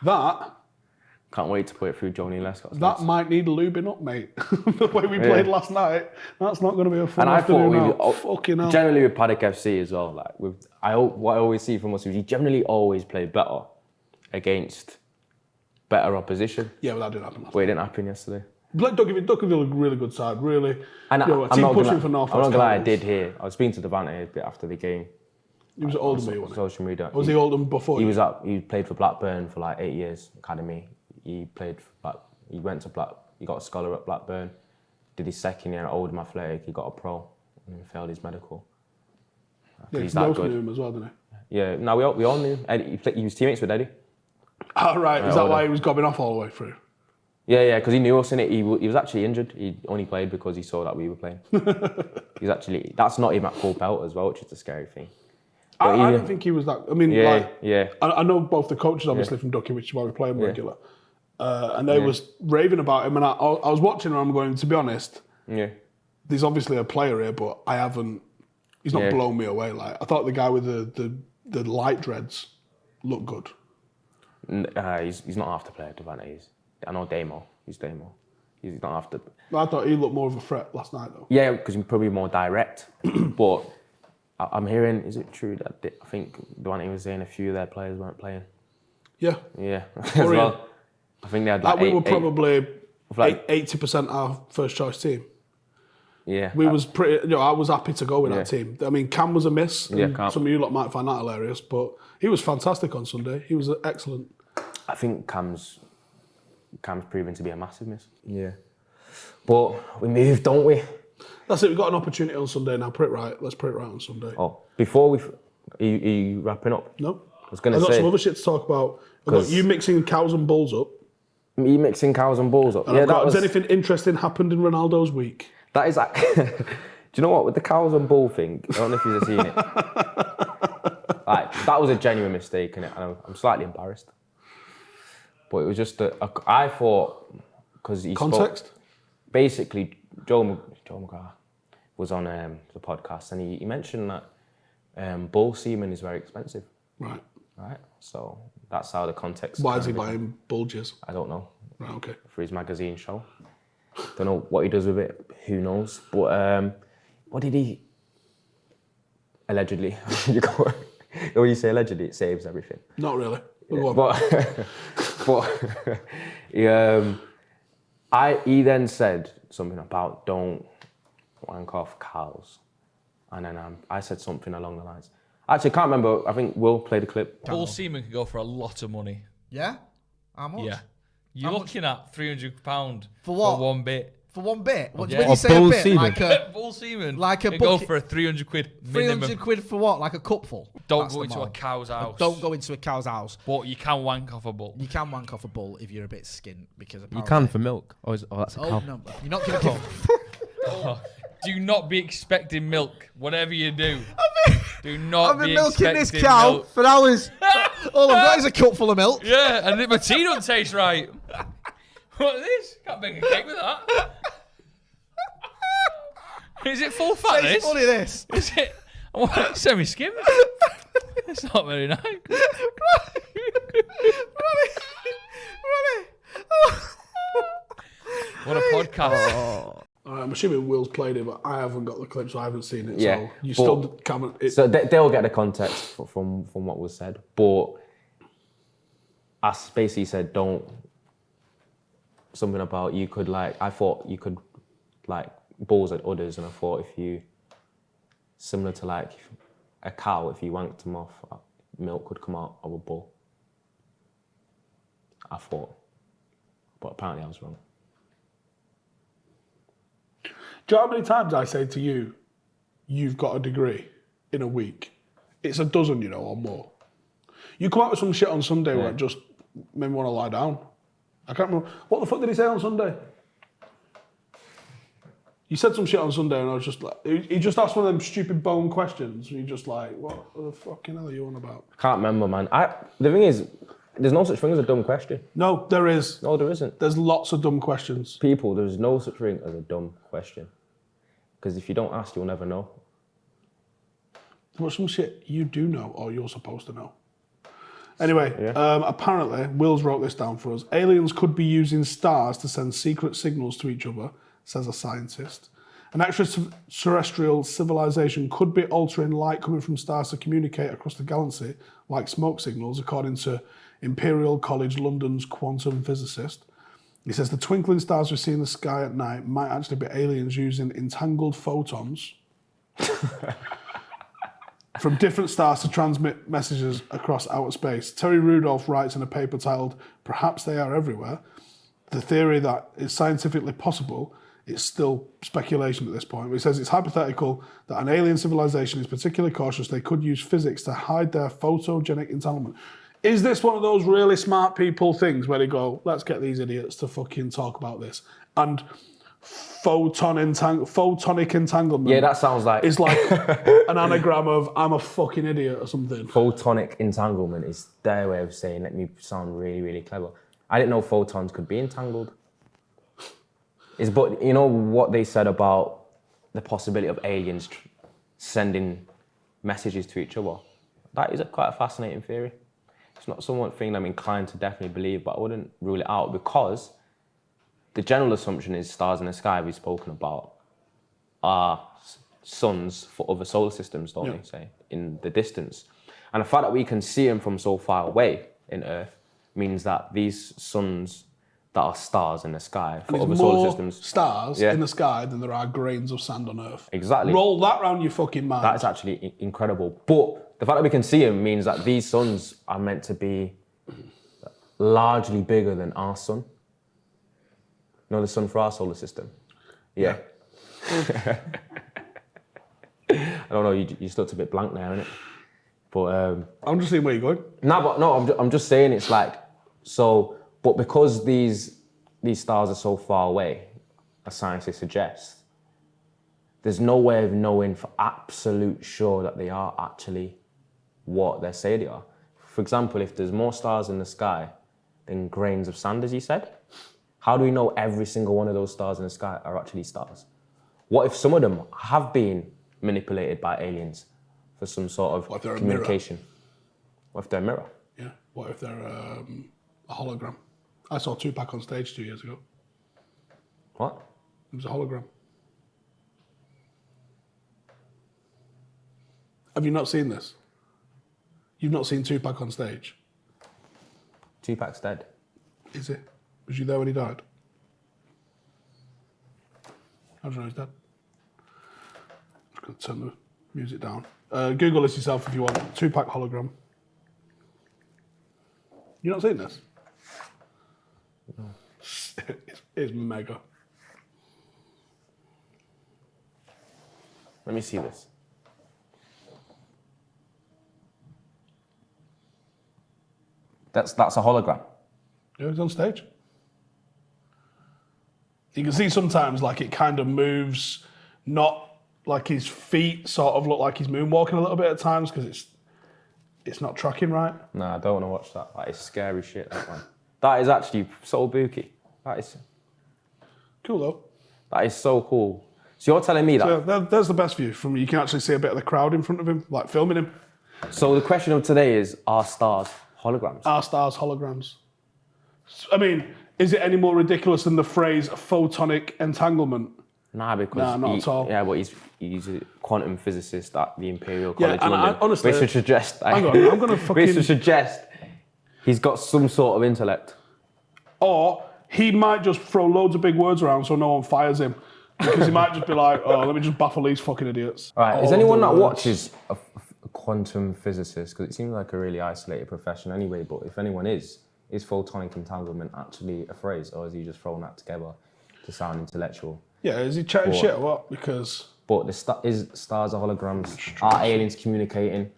Can't wait to put it through Jolie and Lescott's mates. That might need lubing up, mate. The way we played last night, that's not going to be a fun afternoon. And I thought fucking hell. Generally with Paddock FC as well, like what I always see from us is you generally always play better against better opposition. Yeah, well, that didn't happen. But it didn't happen yesterday. Duckingfield, a really good side, really. And a team pushing for North West. I'm not gonna lie, I did hear. I was speaking to Devante a bit after the game. He was at Oldham, wasn't he? Social media. Was he Oldham before? He played for Blackburn for like 8 years, academy. He went to he got a scholar at Blackburn, did his second year at Oldham Athletic, he got a pro, and he failed his medical. Yeah, he's that good. Knew him as well, didn't he? Yeah, no, we all knew him. Eddie, he was teammates with Eddie. Oh, right, is that why he was gobbing off all the way through? Yeah, because he knew us in it. He was actually injured. He only played because he saw that we were playing. That's not him at full pelt as well, which is a scary thing. I don't think he was that. I mean, I know both the coaches, obviously, from Ducky, which is why we play him regular. And they was raving about him, and I was watching him. I'm going, to be honest. Yeah. There's obviously a player here, but I haven't. He's not blown me away. Like, I thought the guy with the light dreads looked good. He's not half the player, Devante. I know Damo. He's Damo. He's not half the. I thought he looked more of a threat last night, though. Yeah, because he's probably more direct. But I'm hearing, is it true that I think Devante was saying a few of their players weren't playing? Yeah. Yeah. As well. I think they had like we were probably 80% our first choice team. Yeah. We was pretty. I was happy to go with that team. I mean, Cam was a miss. Cam. Some of you might find that hilarious, but he was fantastic on Sunday. He was excellent. I think Cam's Cam's proven to be a massive miss. Yeah. But we move, don't we? That's it. We've got an opportunity on Sunday now. Put it right. Let's put it right on Sunday. Oh, before we... Are you wrapping up? No. I was going to I've got say... some other shit to talk about. I've got you mixing cows and bulls up. Me mixing cows and bulls up. And has anything interesting happened in Ronaldo's week? That is like... Do you know what? With the cows and bull thing, I don't know if you've seen it. Like, that was a genuine mistake, and I'm slightly embarrassed. But it was just I thought... because he Context? Basically, Joe McGrath was on the podcast, and he mentioned that bull semen is very expensive. Right. So that's how the context... Why is he buying bull jizz? I don't know. Right, okay. For his magazine show. Don't know what he does with it. Who knows? But what did he... Allegedly. When you say allegedly, it saves everything. Not really. But he then said something about don't wank off cows. And then I said something along the lines. Actually, I can't remember. I think Will played a clip. Bull semen can go for a lot of money. Yeah? How much? Yeah. You're looking at £300 For what? for one bit. For one bit? What, Yeah. When you Or say a bull bit, semen. like a... Bull semen Like a can go bucket- for £300 minimum. 300 quid for what? Like a cupful? Don't That's go the into a moral. cow's house. Don't go into a cow's house. But you can wank off a bull. You can wank off a bull if you're a bit skint, because You apparently... can for milk. Oh, that's a Oh, cow. no. You're not going to give... Do not be expecting milk, whatever you do. Do not I've been be milking expecting this cow milk. for hours. All I've got is a cup full of milk. Yeah, and my tea don't taste right. What is this? Can't bake a cake with that. Is it full fat, It's this? funny, this. Is it? I want it semi-skimmed. It's not very nice. What a podcast. I'm assuming Will's played it, but I haven't got the clip, so I haven't seen it. Yeah, So you but- still can't... So they'll get the context from what was said. But I basically said don't... Something about you could like... I thought you could like bulls at udders, and I thought if you... Similar to like a cow, if you wanked them off, milk would come out of a bull. I thought. But apparently I was wrong. Do you know how many times I say to you, you've got a degree in a week? It's a dozen, you know, or more. You come out with some shit on Sunday where it just made me want to lie down. I can't remember. What the fuck did he say on Sunday? You said some shit on Sunday and I was just like, he just asked one of them stupid bone questions. And you're just like, what the fucking hell are you on about? I can't remember, man. The thing is, there's no such thing as a dumb question. No, there is. No, there isn't. There's lots of dumb questions. People, there's no such thing as a dumb question. Because if you don't ask, you'll never know. What's some shit you do know or you're supposed to know? Anyway, apparently, Will's wrote this down for us. Aliens could be using stars to send secret signals to each other, says a scientist. An extraterrestrial civilization could be altering light coming from stars to communicate across the galaxy, like smoke signals, according to Imperial College London's quantum physicist. He says the twinkling stars we see in the sky at night might actually be aliens using entangled photons from different stars to transmit messages across outer space. Terry Rudolph writes in a paper titled "Perhaps They Are Everywhere." The theory that is scientifically possible, it's still speculation at this point. But he says it's hypothetical that an alien civilization is particularly cautious. They could use physics to hide their photogenic entanglement. Is this one of those really smart people things where they go, let's get these idiots to fucking talk about this? And photonic entanglement. Yeah, that sounds like... Is like an anagram of I'm a fucking idiot or something. Photonic entanglement is their way of saying, let me sound really, really clever. I didn't know photons could be entangled. But you know what they said about the possibility of aliens sending messages to each other? That is quite a fascinating theory. It's not something I'm inclined to definitely believe, but I wouldn't rule it out because the general assumption is stars in the sky we've spoken about are suns for other solar systems, don't they say, in the distance. And the fact that we can see them from so far away in Earth means that these suns that are stars in the sky for other solar systems. Stars in the sky than there are grains of sand on Earth. Exactly. Roll that round your fucking mind. That is actually incredible. But the fact that we can see them means that these suns are meant to be largely bigger than our sun. know the sun for our solar system? Yeah. I don't know, you just looked a bit blank there, innit? But I'm just seeing where you're going. I'm just saying it's like, so, but because these stars are so far away, as scientists suggest, there's no way of knowing for absolute sure that they are actually what they say they are. For example, if there's more stars in the sky than grains of sand, as you said, how do we know every single one of those stars in the sky are actually stars? What if some of them have been manipulated by aliens for some sort of communication? What if they're a mirror? Yeah. What if they're a hologram? I saw Tupac on stage 2 years ago. What? It was a hologram. Have you not seen this? You've not seen Tupac on stage? Tupac's dead. Is it? Was you there when he died? How do you know he's dead? I'm just going to turn the music down. Google this yourself if you want. Tupac hologram. You not seen this? No. It's mega. Let me see this. That's a hologram. Yeah, he's on stage. You can see sometimes like it kind of moves, not like his feet sort of look like he's moonwalking a little bit at times because it's not tracking right. No, I don't want to watch that. That is scary shit, that one. That is actually so booky. That is Cool though. That is so cool. So you're telling me that... So there's the best view. You can actually see a bit of the crowd in front of him, like filming him. So the question of today is, are stars holograms? Are stars holograms? I mean, is it any more ridiculous than the phrase photonic entanglement? Nah, because... Nah, not at all. Yeah, but he's a quantum physicist at the Imperial College and London. honestly... Which would suggest... Hang on, I'm going to fucking... Which would suggest he's got some sort of intellect. Or he might just throw loads of big words around so no one fires him. Because he might just be like, oh, let me just baffle these fucking idiots. All right, All is anyone of that the watches a quantum physicist? Because it seems like a really isolated profession anyway, but if anyone is photonic entanglement actually a phrase, or is he just throwing that together to sound intellectual? Yeah, is he chatting shit or what? Because... But is stars are holograms? Are aliens communicating?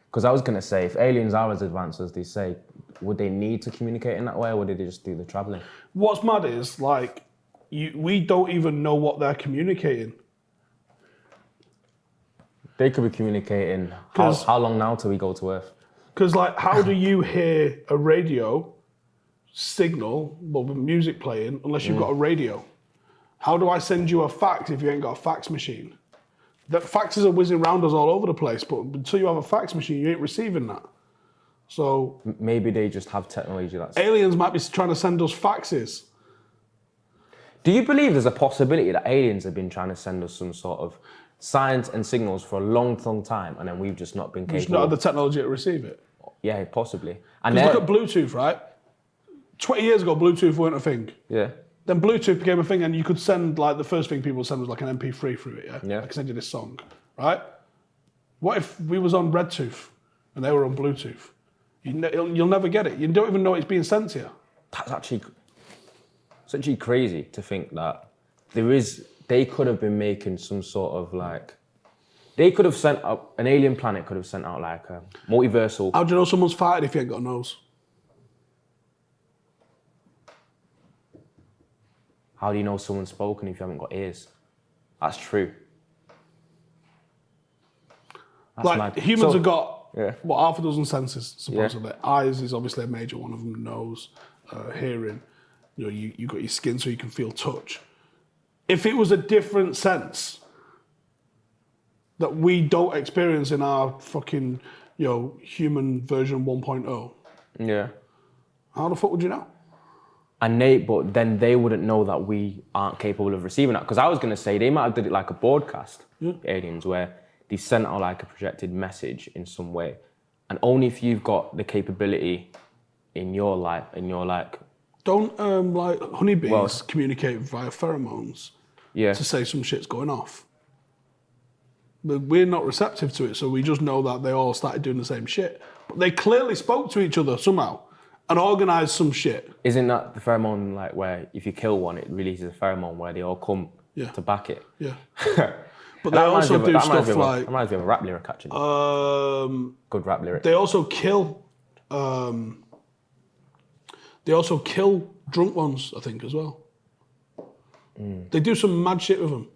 Because I was going to say, if aliens are as advanced as they say, would they need to communicate in that way, or would they just do the travelling? What's mad is, like, we don't even know what they're communicating. They could be communicating. How long now till we go to Earth? Because, like, how do you hear a radio signal, well, with music playing, unless you've got a radio? How do I send you a fax if you ain't got a fax machine? That faxes are whizzing around us all over the place, but until you have a fax machine, you ain't receiving that. So... Maybe they just have technology that's... Aliens might be trying to send us faxes. Do you believe there's a possibility that aliens have been trying to send us some sort of signs and signals for a long, long time, and then we've just not been capable? Just not had the technology to receive it. Yeah, possibly. And look at Bluetooth, right? 20 years ago, Bluetooth weren't a thing. Yeah. Then Bluetooth became a thing, and you could send, like, the first thing people would send was like an MP3 through it, yeah? Yeah. I can send you this song, right? What if we was on Redtooth and they were on Bluetooth? You'll never get it. You don't even know it's being sent to you. That's actually crazy to think that they could have been making some sort of like, they could have sent out, an alien planet could have sent out like a multiversal. How do you know someone's farted if you ain't got a nose? How do you know someone's spoken if you haven't got ears? That's true. That's like, mad. humans So- have got, Yeah. half a dozen senses, supposedly. Eyes is obviously a major one of them, nose, hearing. You know, you got your skin so you can feel touch. If it was a different sense that we don't experience in our fucking, human version 1.0, Yeah. how the fuck would you know? But then they wouldn't know that we aren't capable of receiving that. Because I was going to say they might have did it like a broadcast, aliens, where they sent out like a projected message in some way. And only if you've got the capability in your life, Don't honeybees communicate via pheromones to say some shit's going off? But we're not receptive to it, so we just know that they all started doing the same shit. But they clearly spoke to each other somehow. and organise some shit. Isn't that the pheromone like where if you kill one, it releases a pheromone where they all come to back it? Yeah. But they also do stuff like... That reminds me of a rap lyric, actually. Good rap lyric. They also kill... drunk ones, I think, as well. They do some mad shit with them.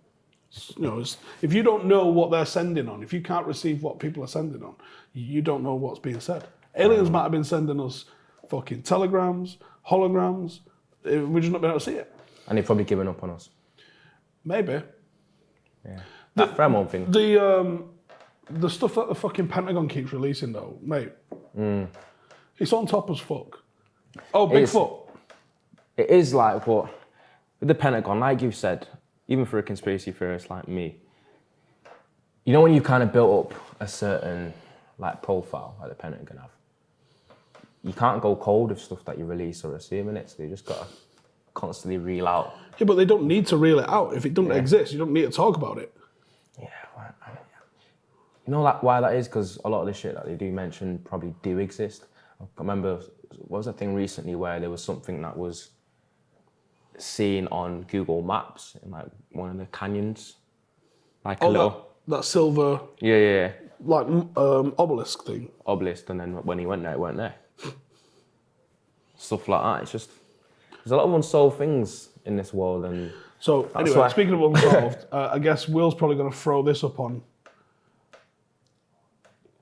You know, if you don't know what they're sending on, if you can't receive what people are sending on, you don't know what's being said. Aliens might have been sending us fucking telegrams, holograms. We've just not been able to see it. And they've probably given up on us. Maybe. Yeah. That pheromone thing. The stuff that the fucking Pentagon keeps releasing, though, mate, it's on top as fuck. Oh, Bigfoot. It is like what with the Pentagon, like you said, even for a conspiracy theorist like me, you know when you kind of built up a certain like profile like the Pentagon have, you can't go cold with stuff that you release or assume in it, so you just gotta constantly reel out. Yeah, but they don't need to reel it out. If it doesn't exist, you don't need to talk about it. Yeah, well, you know like why that is? Because a lot of the shit that they do mention probably do exist. I remember, what was that thing recently where there was something that was seen on Google Maps in like one of the canyons, like a little that silver, like obelisk thing. Obelisk, and then when he went there, it weren't there. Stuff like that. It's just there's a lot of unsolved things in this world, and so anyway, speaking of unsolved, I guess Will's probably going to throw this up on.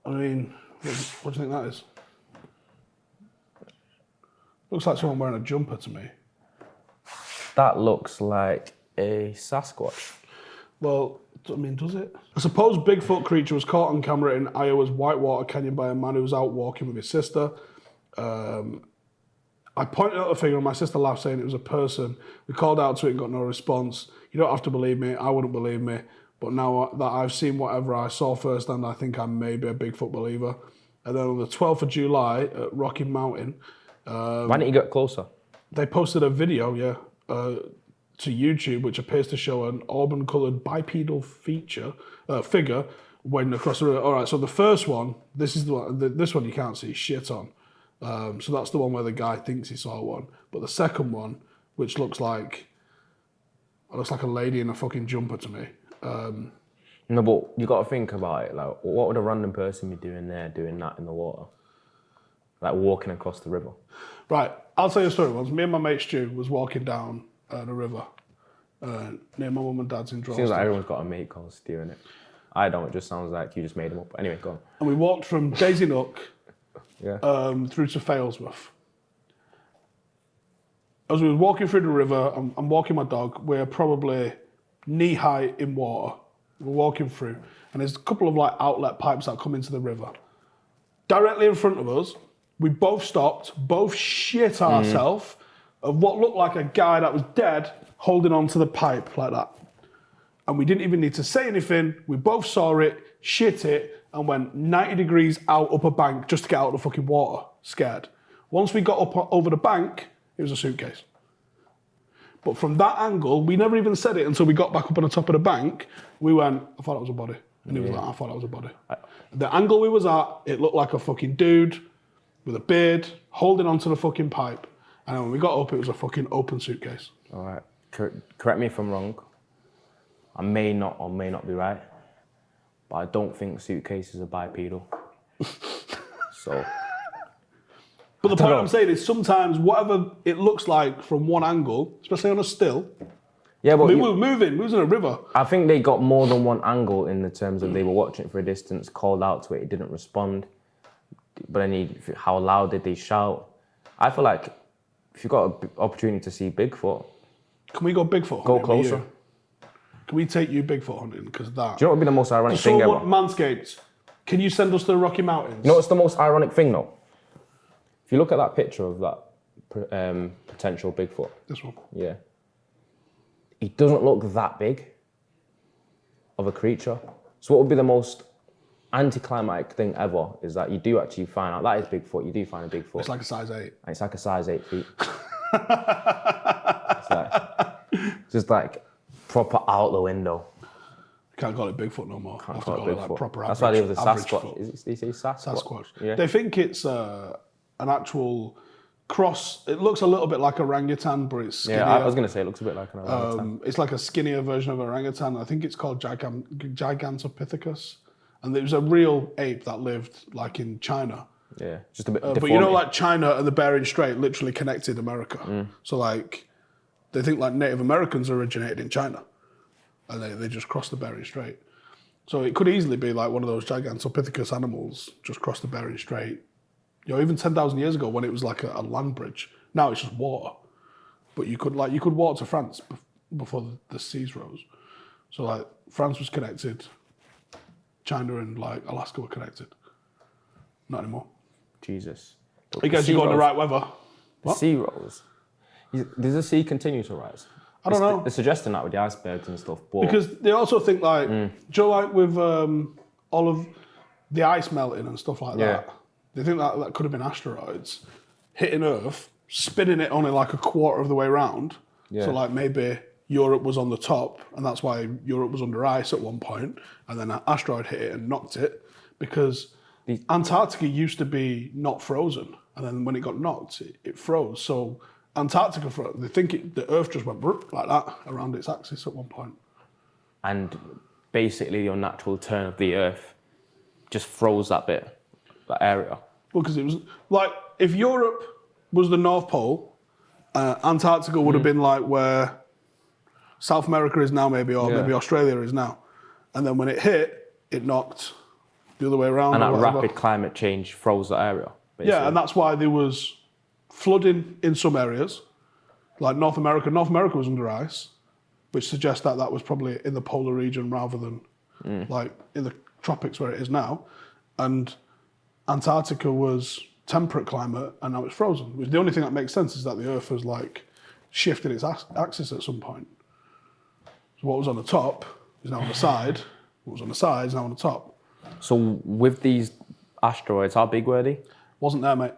I mean, what do you think that is? Looks like someone wearing a jumper to me. That looks like a Sasquatch. Well, I mean, does it? A supposed Bigfoot creature was caught on camera in Iowa's Whitewater Canyon by a man who was out walking with his sister. I pointed out the figure and my sister laughed, saying it was a person. We called out to it and got no response. You don't have to believe me. I wouldn't believe me. But now that I've seen whatever I saw firsthand, I think I may be a Bigfoot believer. And then on the 12th of July at Rocky Mountain... why didn't you get closer? They posted a video, to YouTube, which appears to show an auburn-coloured bipedal figure wading across the river. All right, so the first one, this is the one. This one you can't see shit on. So that's the one where the guy thinks he saw one. But the second one, which looks like a lady in a fucking jumper to me. No, but you got to think about it. Like, what would a random person be doing there, doing that in the water? Like walking across the river. Right, I'll tell you a story. Once me and my mate Stu was walking down the river near my mum and dad's in Droylsden. Seems like everyone's got a mate called Stu in it. I don't. It just sounds like you just made him up. But anyway, go on. And we walked from Daisy Nook through to Failsworth. As we were walking through the river, I'm walking my dog. We're probably knee high in water. We're walking through, and there's a couple of like outlet pipes that come into the river. Directly in front of us, we both stopped, both shit ourselves of what looked like a guy that was dead holding onto the pipe like that. And we didn't even need to say anything. We both saw it, shit it, and went 90 degrees up a bank just to get out of the fucking water, scared. Once we got up over the bank, it was a suitcase. But from that angle, we never even said it until we got back up on the top of the bank. We went, I thought it was a body. And he was like, I thought that was a body. The angle we was at, it looked like a fucking dude with a beard holding onto the fucking pipe. And then when we got up, it was a fucking open suitcase. All right. Correct me if I'm wrong. I may not or may not be right, but I don't think suitcases are bipedal. So. But the point I'm saying is sometimes whatever it looks like from one angle, especially on a still, yeah, but we were moving, we was in a river. I think they got more than one angle in the terms of they were watching it for a distance, called out to it, it didn't respond. But then how loud did they shout? I feel like if you've got an opportunity to see Bigfoot, can we go Bigfoot hunting? Go closer. Can we take you Bigfoot hunting? Because that. Do you know what would be the most ironic thing ever? Manscaped. Can you send us to the Rocky Mountains? You know what's the most ironic thing though? If you look at that picture of that potential Bigfoot. This one. Yeah. He doesn't look that big of a creature. So what would be the most anticlimactic thing ever is that you do actually find out that is Bigfoot. You do find a Bigfoot. It's like a size 8. And it's like a size 8 feet. It's like, just like proper out the window. You can't call it Bigfoot no more. Can't call it Bigfoot. Like proper That's why they have the Sasquatch. Sasquatch. They say Sasquatch. Sasquatch. Yeah. They think it's an actual It looks a little bit like orangutan, but it's skinnier. Yeah, I was going to say it looks a bit like an orangutan. It's like a skinnier version of orangutan. I think it's called Gigantopithecus. And there was a real ape that lived like in China. Yeah, just a bit But you know, like China and the Bering Strait literally connected America. So like, they think like Native Americans originated in China. And they just crossed the Bering Strait. So it could easily be like one of those Gigantopithecus animals just crossed the Bering Strait. You know, even 10,000 years ago when it was like a land bridge. Now it's just water. But you could walk to France before the seas rose. So like France was connected. China and like Alaska were connected. Not anymore. Jesus. I guess you got the right weather. The sea rose. Does the sea continue to rise? I don't know. They're suggesting that with the icebergs and stuff. But Because they also think like, do you know, like with all of the ice melting and stuff like that, they think that could have been asteroids hitting Earth, spinning it only like a quarter of the way around. Yeah. So like maybe Europe was on the top and that's why Europe was under ice at one point, and then an asteroid hit it and knocked it, because Antarctica used to be not frozen, and then when it got knocked, it froze. So Antarctica froze. They think the Earth just went like that around its axis at one point. And basically the unnatural turn of the Earth just froze that area. Well, because it was like, if Europe was the North Pole, Antarctica would have been like where South America is now, maybe, or maybe Australia is now. And then when it hit, it knocked the other way around. And that rapid climate change froze that area, basically. Yeah, and that's why there was flooding in some areas, like North America. North America was under ice, which suggests that that was probably in the polar region rather than like in the tropics where it is now. And Antarctica was temperate climate, and now it's frozen. The only thing that makes sense is that the Earth has like shifted its axis at some point. So what was on the top is now on the side. What was on the side is now on the top. So with these asteroids, how big were they? Wasn't there, mate.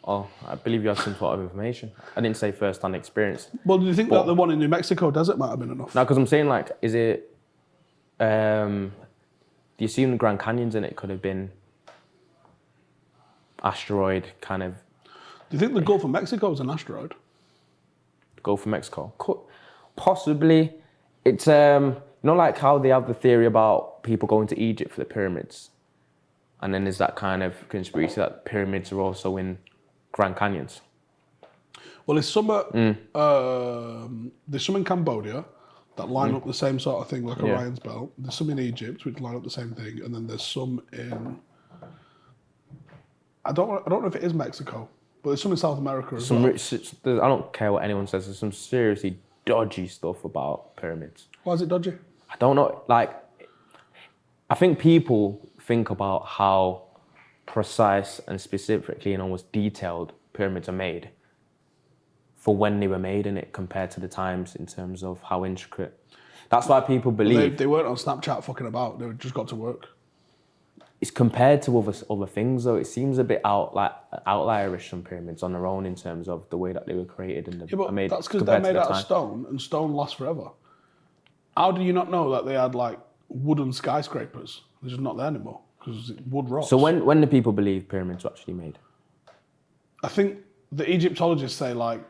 Oh, I believe you have some sort of information. I didn't say first-hand experience. Well, do you think that the one in New Mexico desert might have been enough? No, because I'm saying, like, is it... do you assume the Grand Canyons in it could have been asteroid kind of... Do you think the Gulf of Mexico is an asteroid? Gulf of Mexico? Possibly. It's, you know, like how they have the theory about people going to Egypt for the pyramids. And then there's that kind of conspiracy that pyramids are also in Grand Canyons. Well, there's some in Cambodia that line up the same sort of thing, like Orion's Belt. There's some in Egypt which line up the same thing, and then there's some in... I don't know if it is Mexico, but there's some in South America as well. I don't care what anyone says. There's some seriously dodgy stuff about pyramids. Why is it dodgy? I don't know. Like, I think people think about how precise and specifically and almost detailed pyramids are made for when they were made in it compared to the times in terms of how intricate. That's why people believe... They weren't on Snapchat fucking about. They just got to work. It's compared to other things, though. It seems a bit outlierish, some pyramids on their own in terms of the way that they were created and that's because they're made out of stone, and stone lasts forever. How do you not know that they had like wooden skyscrapers? They're just not there anymore because wood rots. So when do people believe pyramids were actually made? I think the Egyptologists say like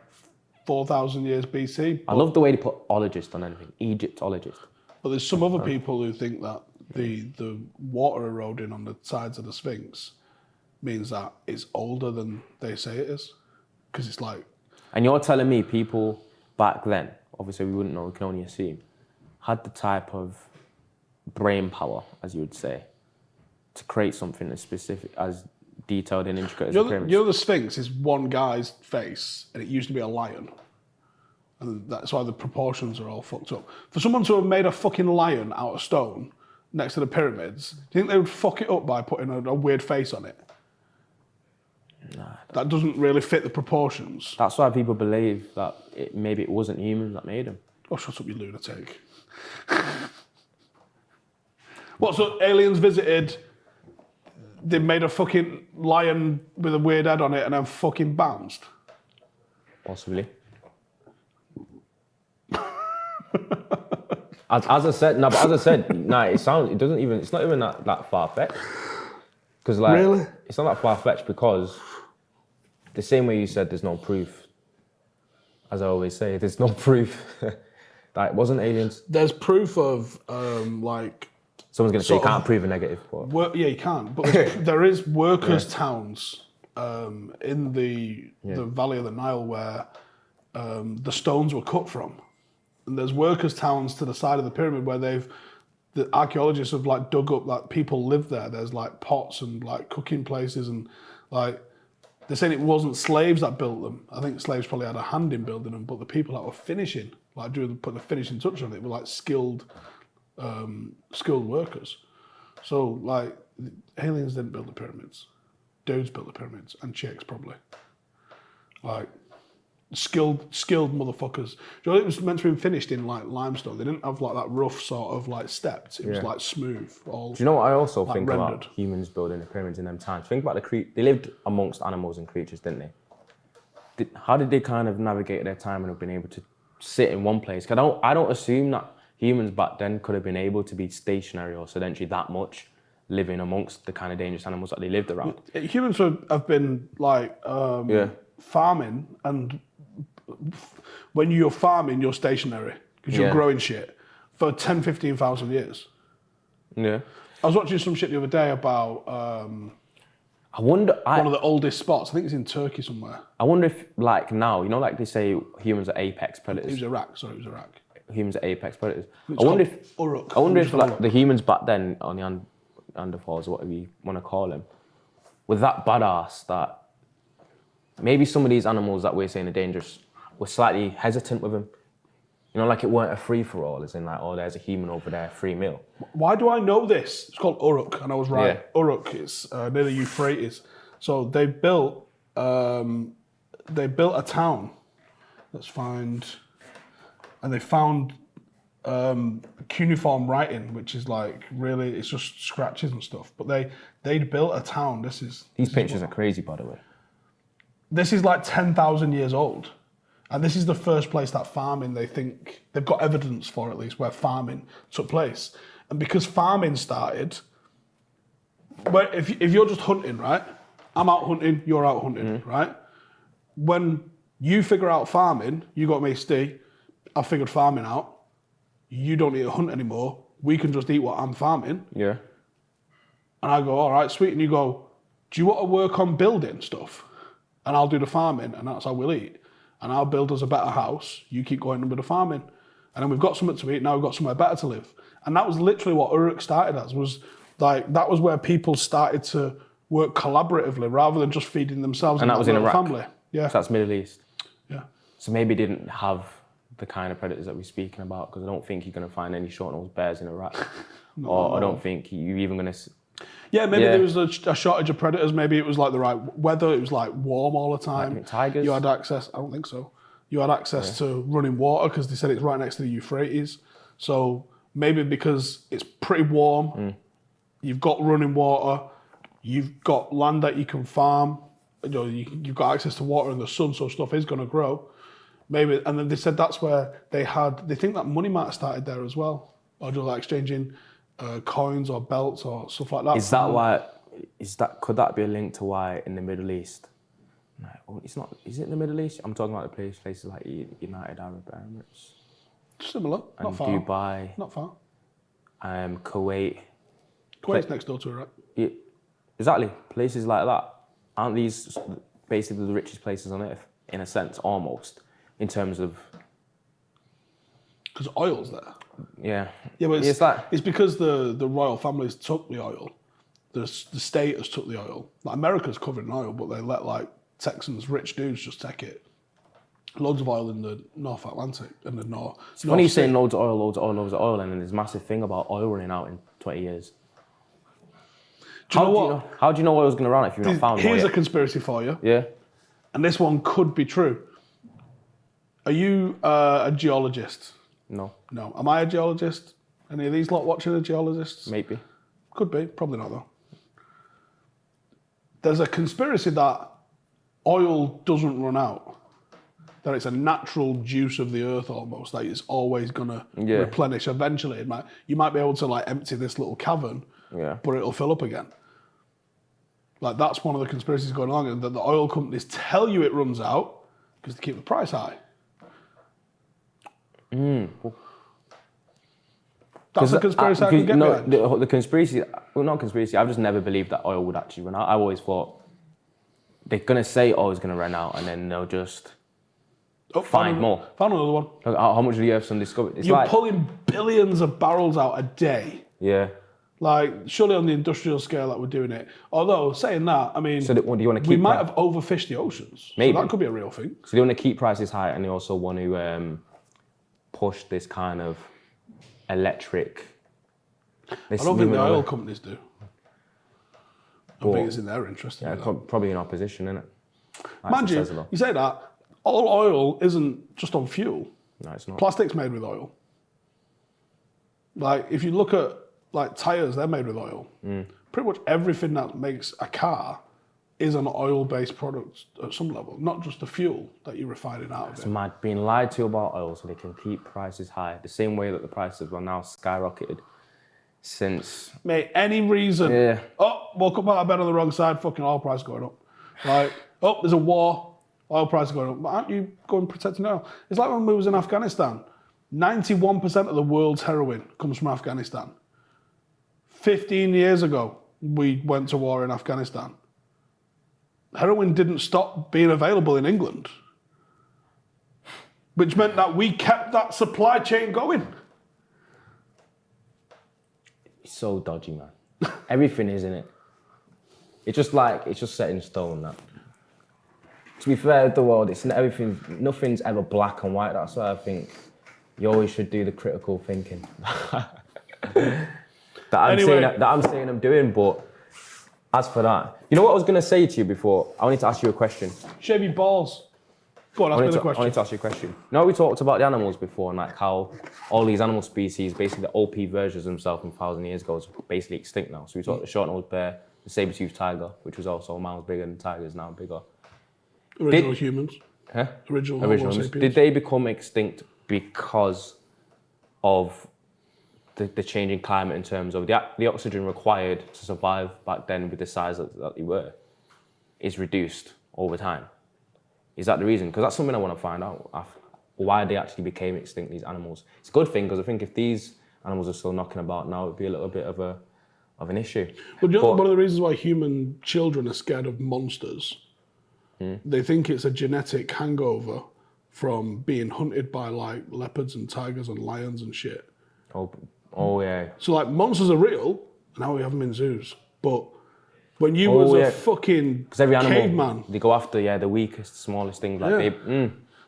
4,000 years BC. I love the way they put ologist on anything. Egyptologist. But there's some other people who think that the water eroding on the sides of the Sphinx means that it's older than they say it is. Because it's like... And you're telling me people back then, obviously we wouldn't know, we can only assume, had the type of brain power, as you would say, to create something as specific, as detailed and intricate as the pyramids. You know the Sphinx is one guy's face, and it used to be a lion. And that's why the proportions are all fucked up. For someone to have made a fucking lion out of stone next to the pyramids, do you think they would fuck it up by putting a weird face on it? Nah. That doesn't really fit the proportions. That's why people believe that maybe it wasn't humans that made them. Oh, shut up, you lunatic. What, so aliens visited, they made a fucking lion with a weird head on it and then fucking bounced? Possibly. As I said, it's not even that far-fetched. Because like, really? It's not that far-fetched because the same way you said there's no proof, as I always say, there's no proof that it wasn't aliens. There's proof of like. Someone's going to say you sort of- can't prove a negative. But Yeah, you can't. But there is workers' towns in the Valley of the Nile where the stones were cut from, and there's workers' towns to the side of the pyramid where the archaeologists have like dug up like people lived there. There's like pots and like cooking places and like they're saying it wasn't slaves that built them. I think slaves probably had a hand in building them, but the people that were finishing, like putting the finishing touch on it, were like skilled workers. So like aliens didn't build the pyramids, dudes built the pyramids, and chicks probably. Like skilled motherfuckers. You know, it was meant to be finished in like limestone. They didn't have like that rough sort of like stepped. It was like smooth. All. do you know what I also like think rendered. about humans building the pyramids in them times? Think about they lived amongst animals and creatures, didn't they? How did they kind of navigate their time and have been able to sit in one place? 'Cause I don't assume that humans back then could have been able to be stationary or sedentary that much, living amongst the kind of dangerous animals that they lived around. Humans have been like farming, and when you're farming, you're stationary because you're growing shit for 10, 15,000 years. Yeah. I was watching some shit the other day about I wonder. one of the oldest spots. I think it's in Turkey somewhere. I wonder if, like now, you know, like they say, humans are apex It predators. was Iraq. Sorry, it was Iraq. Humans are apex predators. It's I wonder called if Uruk. I wonder if Uruk. like the humans back then on the Neanderthals, or whatever you want to call them, were that badass that maybe some of these animals that we're saying are dangerous were slightly hesitant with them. You know, like it weren't a free for all, as in like, oh, there's a human over there, free meal. Why do I know this? It's called Uruk, and I was right. Yeah. Uruk is near the Euphrates. So they built a town. Let's find, and they found cuneiform writing, which is like really, it's just scratches and stuff. But they'd built a town. These pictures are crazy, by the way. This is like 10,000 years old. And this is the first place that farming, they think, they've got evidence for at least, where farming took place. And because farming started, where if you're just hunting, right? I'm out hunting, you're out hunting, right? When you figure out farming, you got me, Steve, I figured farming out, you don't need to hunt anymore, we can just eat what I'm farming. Yeah. And I go, all right, sweet. And you go, do you want to work on building stuff? And I'll do the farming, and that's how we'll eat. And I'll build us a better house. You keep going with the farming. And then we've got something to eat, now we've got somewhere better to live. And that was literally what Uruk started as, was like, that was where people started to work collaboratively rather than just feeding themselves And that was in Iraq? family. Yeah. So that's Middle East. Yeah. So maybe they didn't have the kind of predators that we're speaking about, because I don't think you're going to find any short-nosed bears in Iraq. I don't think you're even going to... Yeah, maybe there was a shortage of predators. Maybe it was like the right weather. It was like warm all the time. Like tigers? You had access. I don't think so. You had access to running water because they said it's right next to the Euphrates. So maybe because it's pretty warm, you've got running water, you've got land that you can farm. You know, you've got access to water and the sun, so stuff is going to grow. Maybe, and then they said that's where they think that money might have started there as well, or just like exchanging coins or belts or stuff like that. Is that why? Could that be a link to why in the Middle East? No, it's not. Is it in the Middle East? I'm talking about the places like United Arab Emirates, Similar, and not far. Dubai, Not far. Kuwait. Kuwait's next door to Iraq. Yeah, exactly. Places like that, aren't these basically the richest places on earth in a sense, almost in terms of? Because oil's there. Yeah. Yeah, but it's it's because the royal families took the oil. The state has took the oil. Like America's covered in oil, but they let like Texans, rich dudes, just take it. Loads of oil in the North Atlantic and the North. It's funny saying loads of oil, and then there's a massive thing about oil running out in 20 years. How do you know oil's going to run out if you've not found oil? Here's a conspiracy for you. Yeah. And this one could be true. Are you a geologist? No. No. Am I a geologist? Any of these lot watching are geologists? Maybe. Could be. Probably not, though. There's a conspiracy that oil doesn't run out. That it's a natural juice of the earth almost. That it's always going to replenish eventually. You might be able to like empty this little cavern, but it'll fill up again. Like that's one of the conspiracies going on, and that the oil companies tell you it runs out because they keep the price high. That's a conspiracy I can get behind. The conspiracy, well, not conspiracy. I've just never believed that oil would actually run out. I always thought they're gonna say oil's gonna run out, and then they'll just find more. Found another one. How much of the Earth's undiscovered? It's You're pulling billions of barrels out a day. Yeah. Like, surely on the industrial scale that we're doing it. Although, saying that, I mean, So what do you want to keep? we might have overfished the oceans. Maybe. So that could be a real thing. So they want to keep prices high, and they also want to push this kind of electric. I don't think the oil companies do. I think it's in their interest. Yeah, probably in opposition, isn't it? Mind you, you say that, all oil isn't just on fuel. No, it's not. Plastic's made with oil. Like, if you look at, like, tyres, they're made with oil. Pretty much everything that makes a car is an oil-based product at some level, not just the fuel that you're refining out of it. It's mad being lied to about oil so they can keep prices high, the same way that the prices are now skyrocketed since... Mate, any reason. Yeah. Oh, woke up out of bed on the wrong side, fucking oil price going up. Like, oh, there's a war, oil price going up. But aren't you going protecting oil? It's like when we was in Afghanistan. 91% of the world's heroin comes from Afghanistan. 15 years ago, we went to war in Afghanistan. Heroin didn't stop being available in England, which meant that we kept that supply chain going. It's so dodgy, man. Everything is, in it. It's just set in stone, that. To be fair to the world, nothing's ever black and white. That's why I think you always should do the critical thinking. that I'm saying I'm doing, but as for that, you know what I was going to say to you before? I wanted to ask you a question. Shave your balls. Go on, ask me the question. I wanted to ask you a question. You know, we talked about the animals before and like how all these animal species, basically the OP versions of themselves from 1,000 years ago, is basically extinct now. So we talked the short-nosed bear, the saber-toothed tiger, which was also miles bigger than tigers, now bigger. Original humans. Huh? Original Homo sapiens. Did they become extinct because of the changing climate in terms of the oxygen required to survive back then with the size that they were is reduced over time? Is that the reason? Because that's something I want to find out, why they actually became extinct, these animals. It's a good thing, because I think if these animals are still knocking about now, it would be a little bit of an issue. But you know, one of the reasons why human children are scared of monsters, they think it's a genetic hangover from being hunted by like leopards and tigers and lions and shit. Oh yeah. So like monsters are real, and now we have them in zoos. But when you was a fucking every animal, caveman, they go after the weakest, smallest things. Like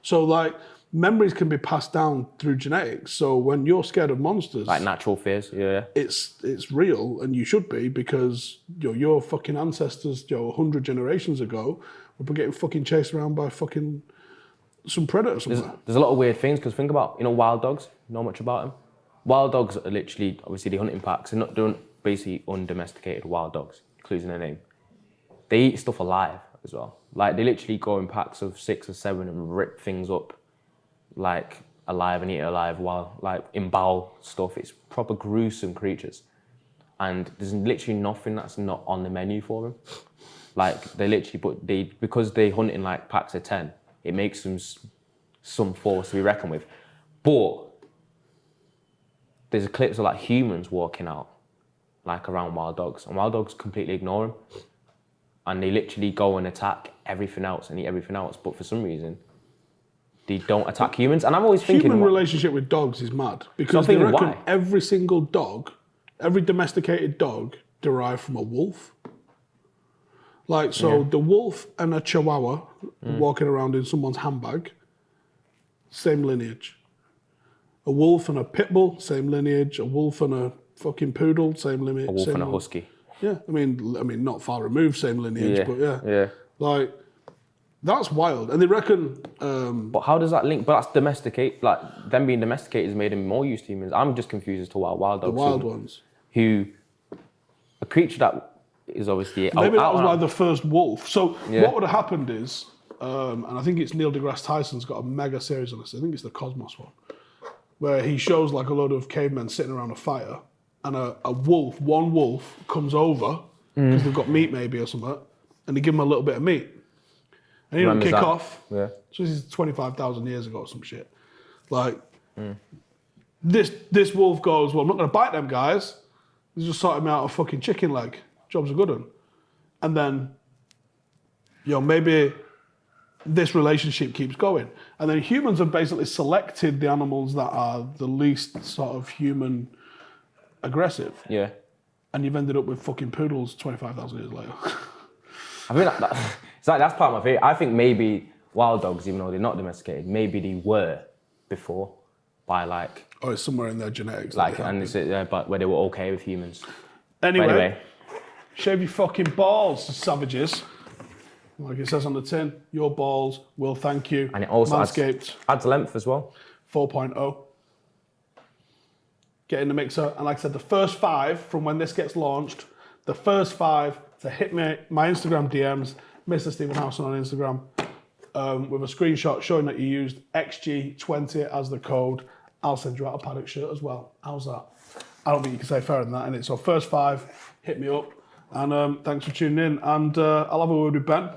So like memories can be passed down through genetics. So when you're scared of monsters, like natural fears, it's real, and you should be, because your fucking ancestors 100 generations ago were getting fucking chased around by fucking some predator somewhere. There's a lot of weird things, because think about, wild dogs. Know much about them? Wild dogs are literally, obviously, the hunting packs. They're not basically undomesticated wild dogs, including their name. They eat stuff alive as well. Like, they literally go in packs of 6 or 7 and rip things up, like, alive, and eat it alive, while, like, embowel stuff. It's proper gruesome creatures. And there's literally nothing that's not on the menu for them. Like, they literally, because they hunt in, like, packs of 10, it makes them some force to be reckoned with. But there's clips of like humans walking out, like around wild dogs, and wild dogs completely ignore them, and they literally go and attack everything else and eat everything else. But for some reason, they don't attack humans. And I'm always thinking, human relationship with dogs is mad, because they reckon why? every single dog, every domesticated dog, derived from a wolf. Like, so the wolf and a chihuahua walking around in someone's handbag, same lineage. A wolf and a pit bull, same lineage. A wolf and a fucking poodle, same lineage. A wolf and a husky. Yeah, I mean, not far removed, same lineage, but yeah. Like, that's wild. And they reckon... but how does that link? But that's domesticate. Like, them being domesticated has made them more used to humans. I'm just confused as to why wild dogs... The wild ones. Who... A creature that is obviously... Maybe that was like the first wolf. So what would have happened is, and I think it's Neil deGrasse Tyson's got a mega series on this. I think it's the Cosmos one, where he shows like a load of cavemen sitting around a fire, and one wolf comes over because they've got meat maybe or something, and they give them a little bit of meat. And he don't Remembers kick that. off. Yeah. So this is 25,000 years ago or some shit. Like, this wolf goes, well, I'm not going to bite them guys. He's just sorting me out a fucking chicken leg. Job's a good one. And then, maybe this relationship keeps going. And then humans have basically selected the animals that are the least sort of human aggressive. Yeah. And you've ended up with fucking poodles 25,000 years later. I think that's part of my theory. I think maybe wild dogs, even though they're not domesticated, maybe they were before by like. Or it's somewhere in their genetics. Like, and it's but where they were okay with humans. Anyway, shave your fucking balls, savages. Like it says on the tin, your balls will thank you. And it also Manscaped adds length as well. 4.0. Get in the mixer. And like I said, the first 5 from when this gets launched, the first 5 to hit me, my Instagram DMs, Mr. Stephen Howson on Instagram, with a screenshot showing that you used XG20 as the code. I'll send you out a Paddock shirt as well. How's that? I don't think you can say fairer than that, innit? So first 5, hit me up. And thanks for tuning in. And I'll have a word with Ben.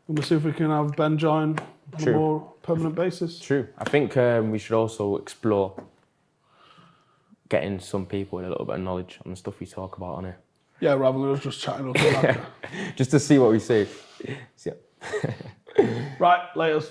And we'll see if we can have Ben join on a more permanent basis. True. I think we should also explore getting some people with a little bit of knowledge on the stuff we talk about on here. Yeah, rather than us just chatting up. Just to see what we say. Right, laters.